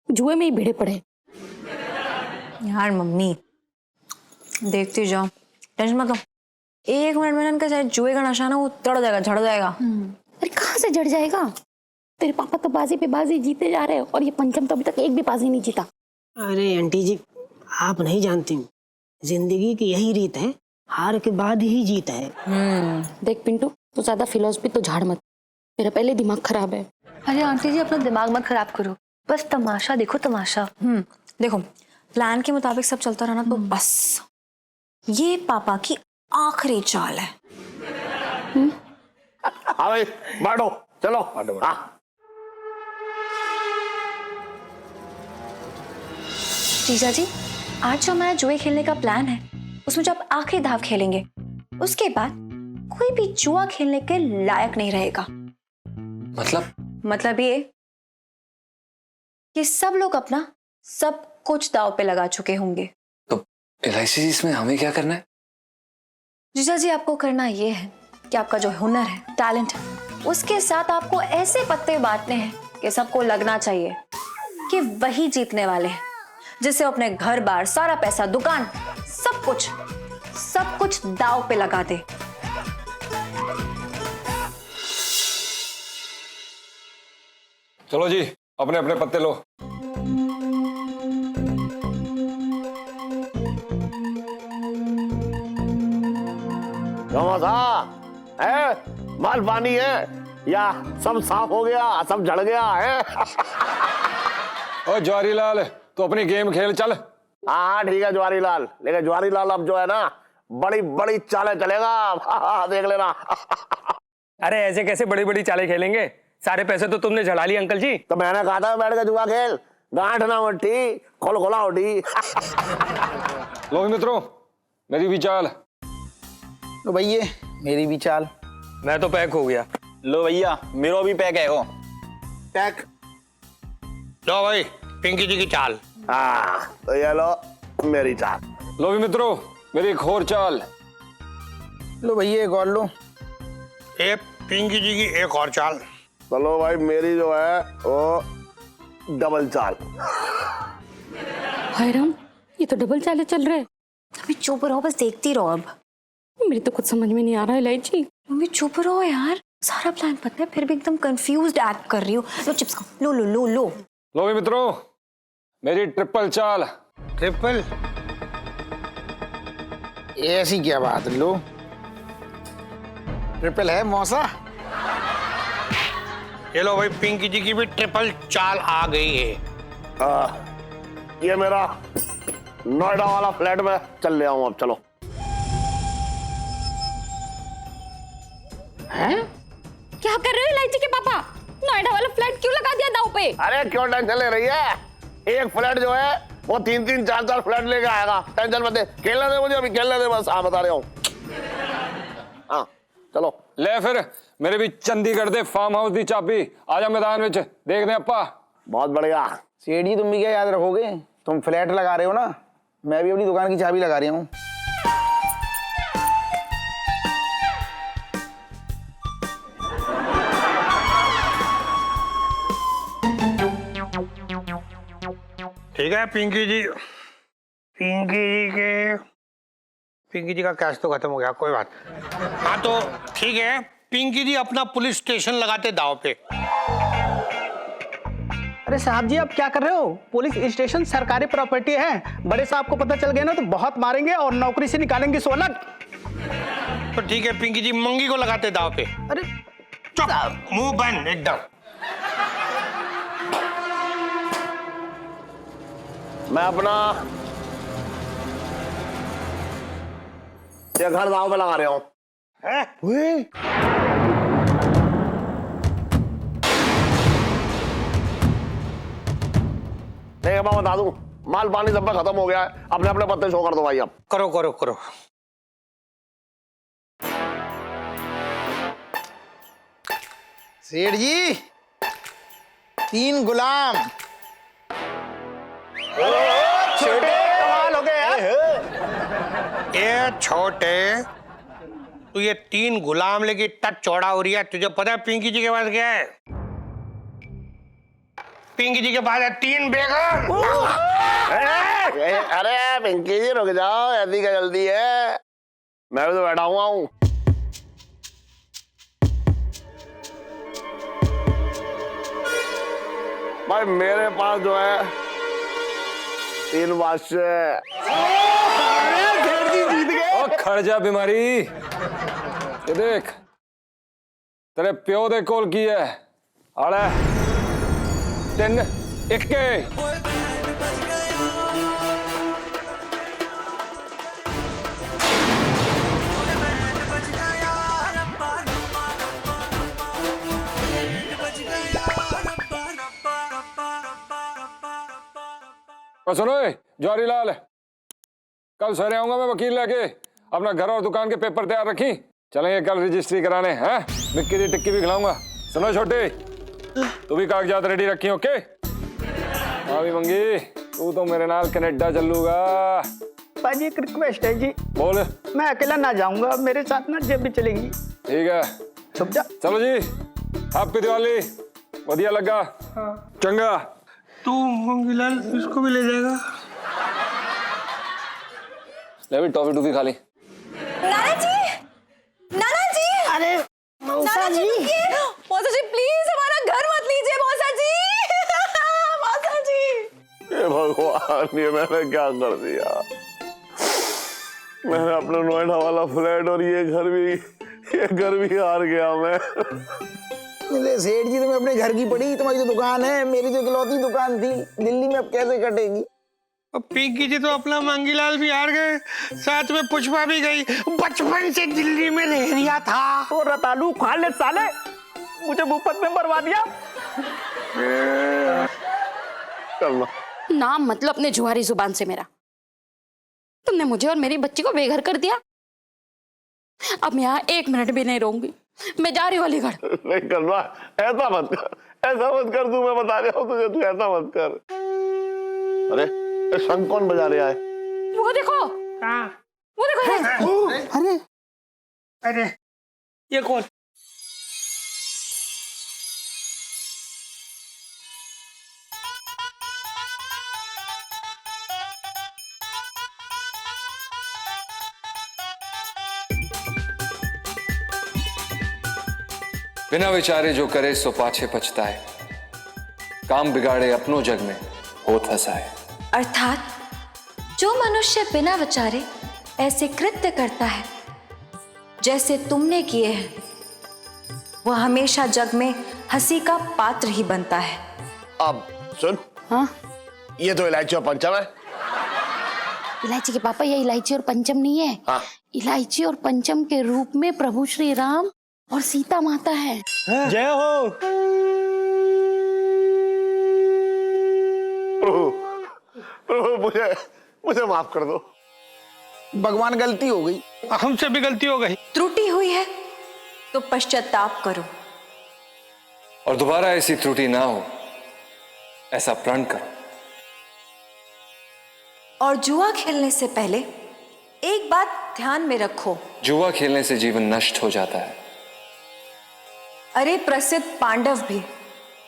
जुए में ही भिड़े पड़े। यार मम्मी देखती जाओ, टेंशन मत लो। 1 मिनट में इनका चाहे जुए का नशा ना वो चढ़ जाएगा, झड़ जाएगा। अरे कहाँ से जड़ जाएगा? तेरे पापा तो बाजी पे बाजी जीते जा रहे हैं और ये पंचम तो अभी तक एक भी बाजी नहीं जीता। अरे आंटी जी, आप नहीं जानती, जिंदगी की यही रीत है, हार के बाद ही जीत है। देख पिंटू, तू ज्यादा फिलोसफी तो झाड़ मत, मेरा पहले दिमाग खराब है। अरे आंटी जी, अपना दिमाग मत खराब करो, बस तमाशा देखो तमाशा। देखो प्लान के मुताबिक सब चलता रहना तो बस ये पापा की आखिरी चाल है। हाँ भाई बैठो, चलो। हाँ जीजा जी, आज जो हमारा जुए खेलने का प्लान है उसमें जो आप आखिरी दाव खेलेंगे उसके बाद कोई भी जुआ खेलने के लायक नहीं रहेगा। मतलब ये कि सब लोग अपना सब कुछ दाव पे लगा चुके होंगे। तो इलायची जी, इसमें हमें क्या करना है? जीजा जी, आपको करना ये है कि आपका जो हुनर है, टैलेंट है, उसके साथ आपको ऐसे पत्ते बांटने हैं कि सबको लगना चाहिए कि वही जीतने वाले हैं, जिससे वो अपने घर बार, सारा पैसा, दुकान, सब कुछ दाव पे लगा दे। चलो जी, अपने अपने पत्ते लो। है माल पानी है या सब साफ हो गया, सब झड़ गया है? ओ जवाहरी लाल, तो अपनी गेम खेल चल। हाँ ठीक है जवाहरी लाल, लेकिन जवाहरी लाल अब जो है ना बड़ी बड़ी चालें चलेगा। देख लेना। अरे ऐसे कैसे बड़ी बड़ी चालें खेलेंगे? सारे पैसे तो तुमने झड़ा लिए अंकल जी। तो मैंने कहा था बैठ के जुआ खेल, गांठ ना उठी, खोला उठी। लो मित्रों, मेरी भी चाल। लो भैया मेरी भी चाल। मैं तो पैक हो गया। लो भैया, मेरो भी पैक है वो। पैक। लो भाई पिंकी जी की चाल। हाँ तो ये लो मेरी चाल। लो भी मित्रों, मेरी एक और चाल। लो भैया एक और लो। ये पिंकी जी की एक और चाल। चलो भाई, मेरी जो है वो डबल चाल। हाय राम, ये तो डबल चाले चल रहे हैं। अभी चुप रहो, बस देखती रहो। अब मेरी तो कुछ समझ में नहीं आ रहा है इलायची। अभी चुप रहो यार, सारा प्लान पता है फिर भी एकदम कंफ्यूज्ड एक्ट कर रही हो। लो चिप्स खाओ, लो लो लो लो। लो भी मित्रों, मेरी ट्रिपल चाल। ट्रिपल? ऐसी क्या बात? लो ट्रिपल है मौसा। ये लो भाई पिंकी जी की भी ट्रिपल चाल आ गई है। ये मेरा नोएडा वाला फ्लैट में चल ले आऊं अब, चलो। हैं? क्या कर रहे हो इलायची के पापा? नोएडा वाला फ्लैट क्यों लगा दिया दांव पे? अरे क्यों टेंशन ले रही है? एक फ्लैट जो है वो 3-3, 4-4 फ्लैट लेके आएगा। टेंशन मत ले, खेलने दे मुझे, अभी खेलने दे बस। हाँ बता रहा हूँ। हाँ चलो ले फिर मेरे भी चंडीगढ़ दे फार्म हाउस दी चाबी। आजा मैदान में देखते अप्पा। बहुत बढ़िया। सेठ जी तुम भी क्या याद रखोगे? तुम फ्लैट लगा रहे हो ना, मैं भी अपनी दुकान की चाबी लगा रही हूँ। ठीक है पिंकी जी, पिंकी जी का कैश तो खत्म हो गया, कोई बात। हाँ तो ठीक है, पिंकी जी अपना पुलिस स्टेशन लगाते दाव पे। अरे साहब जी आप क्या कर रहे हो? पुलिस स्टेशन सरकारी प्रॉपर्टी है, बड़े साहब को पता चल गया ना तो बहुत मारेंगे और नौकरी से निकालेंगे 16। तो ठीक है पिंकी जी, मंगी को लगाते दाव पे। अरे चुप, मुंह बंद एकदम। मैं अपना ये घर दाव पे लगा रहा हूँ। नहीं मैं बता दूं, माल पानी सब पे खत्म हो गया है। अपने अपने पत्ते शो कर दो भाई अब। करो करो करो। सेठ जी 3 गुलाम। छोटे कमाल हो गए यार। ये छोटे, तू ये 3 गुलाम लेके इतना चौड़ा हो रही है। तुझे पता है पिंकी जी के पास क्या है? पिंकी जी के पास है 3 बेगम। अरे पिंकी जी रुक जाओ, ऐसी क्या जल्दी है? मैं भी तो बैठा हुआ हूँ। भाई मेरे पास जो है 3 बादशाह। खड़ जा बीमारी। ये देख तेरे प्यो दे कोल की है आड़े 3 इक्के। सुनो जवाहरी लाल, कल सवेरे आऊंगा मैं वकील लेके। अपना घर और दुकान के पेपर तैयार रखी, चलेंगे कल रजिस्ट्री कराने। हैं मिक्की दी टिक्की भी खिलाऊंगा। सुनो छोटे, तू भी कागजात रेडी रखी, ओके? हाँ भी मंगी, तू तो मेरे नाल कनाडा चलूगा। पाजी एक रिक्वेस्ट है जी। बोल। मैं अकेला ना जाऊंगा, मेरे साथ ना जेब भी चलेगी। ठीक है छुप जा। चलो जी, हैप्पी दिवाली। बढ़िया लगा। हाँ। चंगा। तू मंगीलाल इसको भी ले जाएगा? ले भी टॉफी टूफी खा ली। नाना जी, नाना जी। अरे मौसा जी, मौसा जी प्लीज हमारा घर मत लीजिए मौसा जी। मौसा जी। ये भगवान, ये मैंने क्या कर दिया? मैंने अपना नोएडा वाला फ्लैट और ये घर भी हार गया मैं। सेठ जी तुम्हें अपने घर की पड़ी, तुम्हारी तो दुकान है, मेरी तो इकलौती दुकान थी दिल्ली में, अब कैसे कटेगी? पिंकी जी तो अपना मंगीलाल भी हार गए, साथ में पुष्पा भी गई। बचपन से दिल्ली में रह रिया था। तो रतालू खा ले साले, मुझे मुफ्त में मरवा दिया। नाम मतलब अपने जुआरी जुबान से मेरा। तुमने मुझे और मेरी बच्ची को बेघर कर दिया। अब मैं यहाँ 1 मिनट भी नहीं रहूंगी, मैं जा रही हूँ अलीगढ़। नहीं करना, ऐसा मत कर तू, मैं बता रहा हूँ तुझे, तू ऐसा मत कर। अरे शंख कौन बजा रहा है? वो देखो, वो देखो। अरे अरे ये कौन? बिना विचारे जो करे सो पाछे पछताए, काम बिगाड़े अपनों जग में होत हंसाए। अर्थात जो मनुष्य बिना विचारे ऐसे कृत्य करता है जैसे तुमने किए हैं, वह हमेशा जग में हंसी का पात्र ही बनता है। अब सुन। हाँ ये तो इलायची और पंचम है। इलायची के पापा, ये इलायची और पंचम नहीं है। हाँ। इलायची और पंचम के रूप में प्रभु श्री राम और सीता माता है। जय हो। प्रभु प्रभु मुझे माफ कर दो। भगवान गलती हो गई, हमसे भी गलती हो गई। त्रुटि हुई है तो पश्चाताप करो और दोबारा ऐसी त्रुटि ना हो ऐसा प्रण करो। और जुआ खेलने से पहले एक बात ध्यान में रखो। जुआ खेलने से जीवन नष्ट हो जाता है। अरे प्रसिद्ध पांडव भी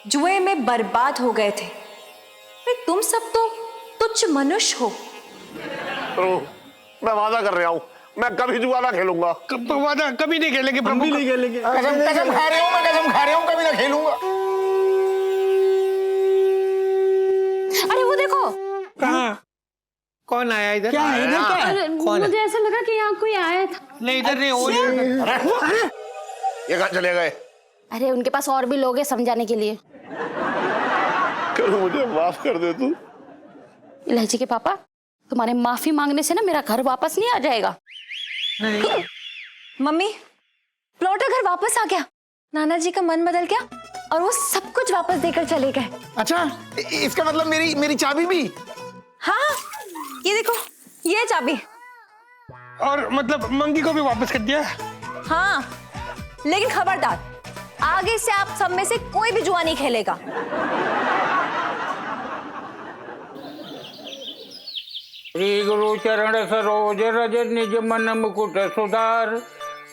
जुए में बर्बाद हो गए थे। अरे तुम सब तो तुच्छ मनुष्य हो। प्रभु मैं वादा कर रहा हूँ, मैं कभी जुआ ना खेलूंगा। वादा कभी नहीं खेलेंगे प्रभु, नहीं खेलेंगे। कसम खा रहे हो, मैं कसम खा रहा हूँ, कभी ना खेलूंगा। अरे वो देखो। कहाँ? कौन आया इधर? क्या है इधर? क्या है? कौन है? मुझे ऐसा लगा कि यहाँ कोई आया था। नहीं इधर नहीं, वो ये कहाँ चले गए? अरे उनके पास और भी लोग हैं समझाने के लिए। करो मुझे माफ कर दे तू। इलायची के पापा, तुम्हारे माफी मांगने से ना मेरा घर वापस नहीं आ जाएगा। मम्मी, प्लॉट घर वापस आ गया। नाना जी का मन बदल गया और वो सब कुछ वापस देकर चले गए। अच्छा, इसका मतलब मेरी चाबी भी? हाँ, ये देखो, ये चाबी। और मतलब मंगी को भी वापस कर दिया? हाँ, लेकिन खबरदार, आगे से आप सब में से कोई भी जुआ नहीं खेलेगा। श्री गुरु चरण सरोज रज निज मन मुकुट सुधार,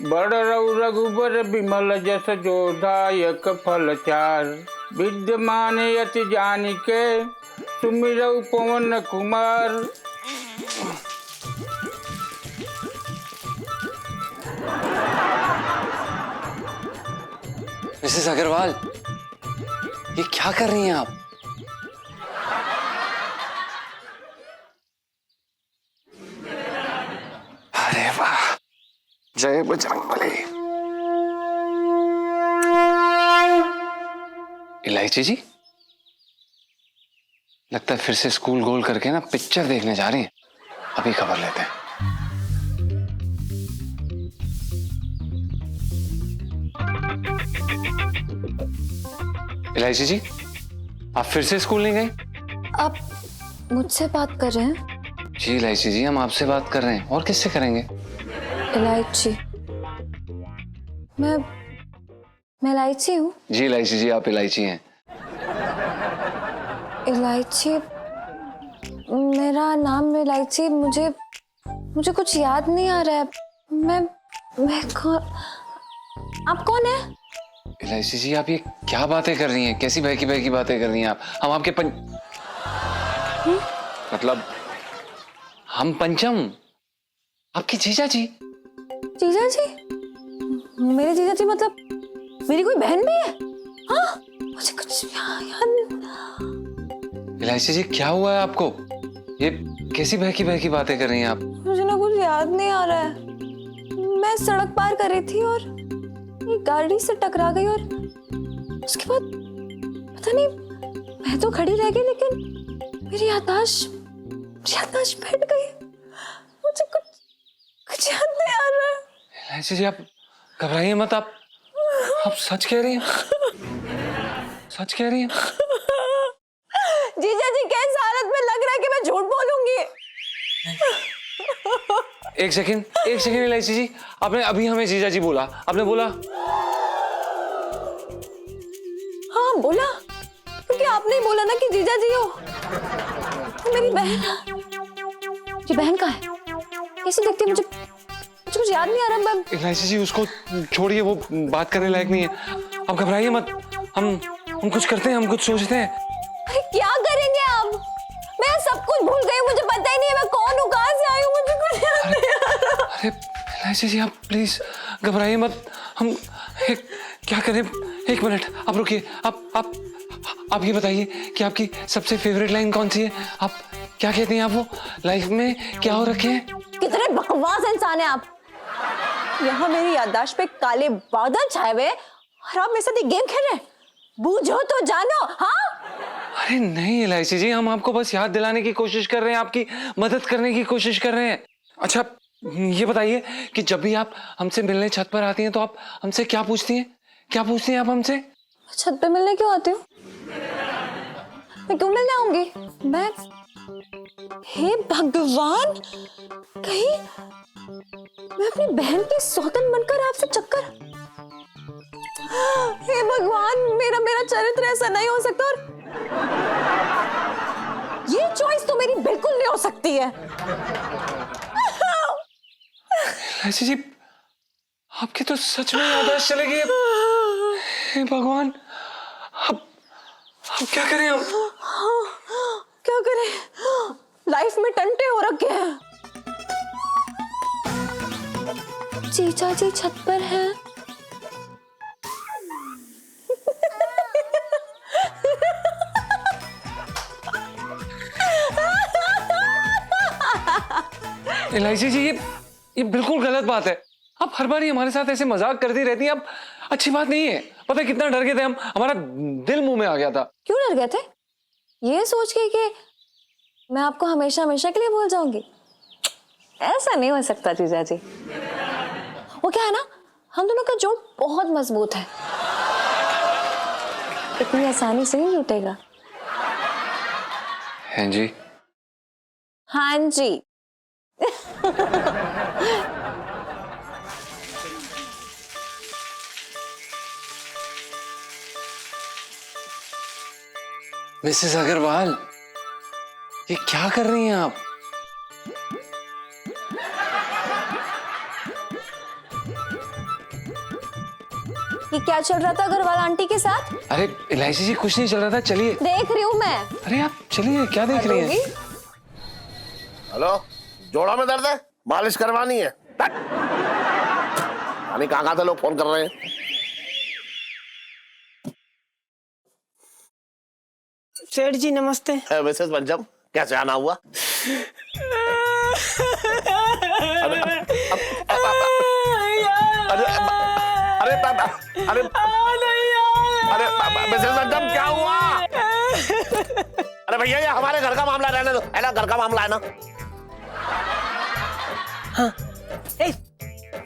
बड़ रघु रघुबर बिमल जस जोधायक फल चार, विद्यमान यति जानिके सुमिरौ पवन कुमार। मिसेस अग्रवाल, ये क्या कर रही हैं आप? अरे वाह, जय बजरंगबली। इलायची जी, लगता है फिर से स्कूल गोल करके ना पिक्चर देखने जा रही हैं। अभी खबर लेते हैं। इलायची जी, आप फिर से स्कूल नहीं गए? आप मुझसे बात कर रहे हैं? जी इलायची जी, हम आपसे बात कर रहे हैं, और किससे करेंगे? इलायची, मैं इलायची हूँ। जी इलायची जी, आप इलायची हैं। इलायची, मेरा नाम इलायची, मुझे कुछ याद नहीं आ रहा है। मैं कौन? आप कौन है? इलायची जी, आप ये क्या बातें कर रही हैं? कैसी बहकी बहकी बातें कर रही हैं आप? हम आपके मतलब हम पंचम, आपके जीजा जी। जीजा जी? मेरे जीजा जी मतलब मेरी कोई बहन भी है? हाँ, मुझे कुछ याद। इलायची जी, क्या हुआ है आपको? ये कैसी बहकी बहकी बातें कर रही हैं आप? मुझे ना कुछ याद नहीं आ रहा है। मैं सड़क पार कर रही थी और एक गाड़ी से टकरा गई और उसके बाद पता नहीं, मैं तो खड़ी रह गई लेकिन मेरी याददाश्त फट गई। मुझे कुछ याद नहीं आ रहा है। इलायची जी, आप घबराइए मत। आप सच कह रही हैं? सच कह रही हैं? जीजा जी, कैसी हालत में लग रहा है कि मैं झूठ बोलूंगी। एक सेकंड इलायची जी, आपने अभी हमें जीजा जी बोला, आपने बोला? हाँ बोला, क्योंकि आपने ही बोला ना कि जीजा जी हो। तो मेरी बहन, जी बहन कहाँ है? कैसे देखती है? मुझे कुछ याद नहीं आ रहा। इलायची जी, उसको छोड़िए, वो बात करने लायक नहीं है। आप घबराइए मत, हम कुछ करते हैं, हम कुछ सोचते हैं। अरे क्या करेंगे आप? मैं सब कुछ भूल गई, मुझे पता ही नहीं है मैं कौन हूँ, कहाँ से आई हूँ, मुझे कुछ याद नहीं आ रहा। अरे इलायची जी, आप प्लीज घबराइए मत। हम क्या करें? एक मिनट आप रुकिए। आप ये बताइए कि आपकी सबसे फेवरेट लाइन कौन सी है? आप क्या कहती हैं? आप वो लाइफ में क्या हो रखे हैं? कितने बकवास इंसान हैं आप। यहाँ मेरी याददाश्त पे काले बादल छाए हुए और आप मेरे साथ ये गेम खेल रहे हैं। बूझो तो जानो। हाँ, अरे नहीं एलआईसी जी, हम आपको बस याद दिलाने की कोशिश कर रहे हैं, आपकी मदद करने की कोशिश कर रहे हैं। अच्छा ये बताइए कि जब भी आप हमसे मिलने छत पर आती हैं तो आप हमसे क्या पूछती हैं? क्या पूछती हैं आप हमसे? छत पे मिलने क्यों आती हूँ? मैं क्यों मिलने आऊंगी? मैं हे भगवान, कहीं मैं अपनी बहन की सौतन बनकर आपसे चक्कर। हे भगवान, मेरा चरित्र ऐसा नहीं हो सकता और ये चॉइस तो मेरी बिल्कुल नहीं हो सकती है। ऐसी जी आपकी तो सच में याददाश्त चली गई। हे भगवान, अब क्या करें हम? क्या करें? लाइफ में टंटे हो रखे हैं। जीजा जी छत पर हैं। एलआईसी जी ये बिल्कुल गलत बात है। आप हर बार ही हमारे साथ ऐसे मजाक करती रहती हैं, अब अच्छी बात नहीं है। पता है कितना डर गए थे हम, हमारा दिल मुंह में आ गया था। क्यों डर गए थे? ये सोच के कि मैं आपको हमेशा हमेशा के लिए भूल जाऊंगी? ऐसा नहीं हो सकता जीजा जी। वो क्या है ना, हम दोनों का जोड़ बहुत मजबूत है, इतनी आसानी से नहीं टूटेगा। हैं जी? हाँ जी। मिसेस अग्रवाल, ये क्या कर रही हैं आप? ये क्या चल रहा था अग्रवाल आंटी के साथ? अरे एलआईसी जी कुछ नहीं चल रहा था, चलिए। देख रही हूँ मैं। अरे आप चलिए, क्या देख रही हैं? हेलो, जोड़ा में दर्द है, मालिश करवानी है। यानी कहाँ से लोग फोन कर रहे हैं? सेठ जी नमस्ते। मिसेस पंचम, कैसे आना हुआ? अरे अरे मिसेस पंचम क्या हुआ? अरे भैया ये हमारे घर का मामला रहने दो, है ना, घर का मामला है ना। हाँ,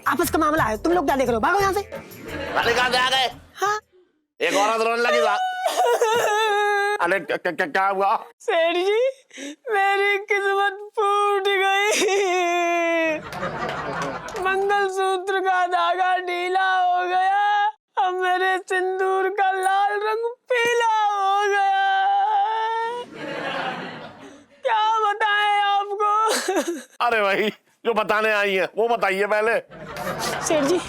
आपस का मामला है, तुम लोग क्या देख रहे हो? भागो यहाँ से। अरे कहाँ से आ गए? हाँ? एक औरत रोने लगी था। अरे क्या हुआ? सेठ जी मेरी किस्मत फूट गई, मंगलसूत्र का धागा ढीला हो गया, अब मेरे सिंदूर का लाल रंग पीला हो गया। क्या बताएं आपको? अरे भाई जो बताने आई है वो बताइए पहले। सेठ जी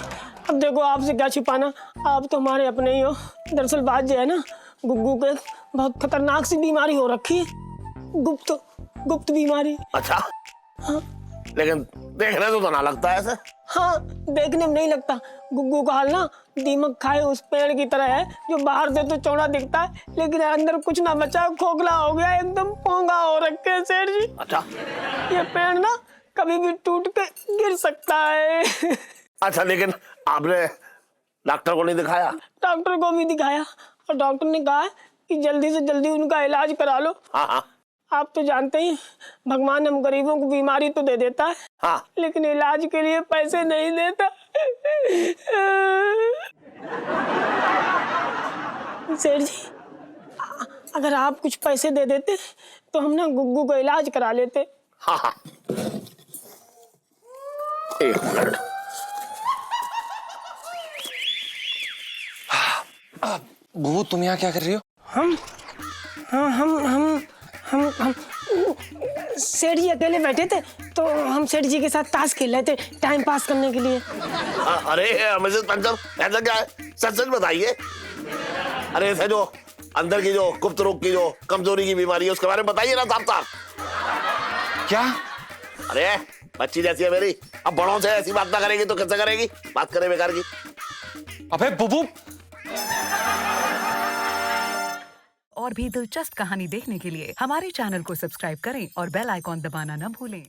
अब देखो, आपसे क्या छिपाना, आप तो हमारे अपने ही हो। दरअसल बात जो है ना, गुग्गू के बहुत खतरनाक सी बीमारी हो रखी है, गुप्त बीमारी। अच्छा हाँ। लेकिन देखने तो ना लगता है ऐसे। हाँ, देखने में नहीं लगता। गुग्गू का हाल ना दीमक खाए उस पेड़ की तरह है, जो बाहर से तो चौड़ा दिखता है लेकिन अंदर कुछ ना बचा, खोखला हो गया, एकदम पोंगा हो रखे है सेठ जी। अच्छा, ये पेड़ ना कभी भी टूट के गिर सकता है। अच्छा लेकिन आपने डॉक्टर को नहीं दिखाया? डॉक्टर को भी दिखाया और डॉक्टर ने कहा कि जल्दी से जल्दी उनका इलाज करा लो। हाँ हाँ। आप तो जानते ही, भगवान हम गरीबों को बीमारी तो दे देता है, हाँ, लेकिन इलाज के लिए पैसे नहीं देता। सेठ जी अगर आप कुछ पैसे दे देते तो हम ना गुग्गू का इलाज करा लेते। हाँ हाँ, एक मिनट। बुबू तुम यहाँ क्या कर रही हो? हम सेठ जी अकेले बैठे थे तो हम सेठ जी के साथ ताश खेल रहे थे, टाइम पास करने के लिए। अरे मिसेस पंचम ऐसा क्या है, सच सच बताइए। अरे ऐसे जो अंदर की जो गुप्त रोग की जो कमजोरी की बीमारी है उसके बारे में बताइए ना साफ साफ। क्या? अरे बच्ची जैसी है मेरी, अब बड़ों से ऐसी बात ना करेगी तो कैसे करेगी, बात करे बेकार की। अबे बुबू। और भी दिलचस्प कहानी देखने के लिए हमारे चैनल को सब्सक्राइब करें और बेल आइकॉन दबाना न भूलें।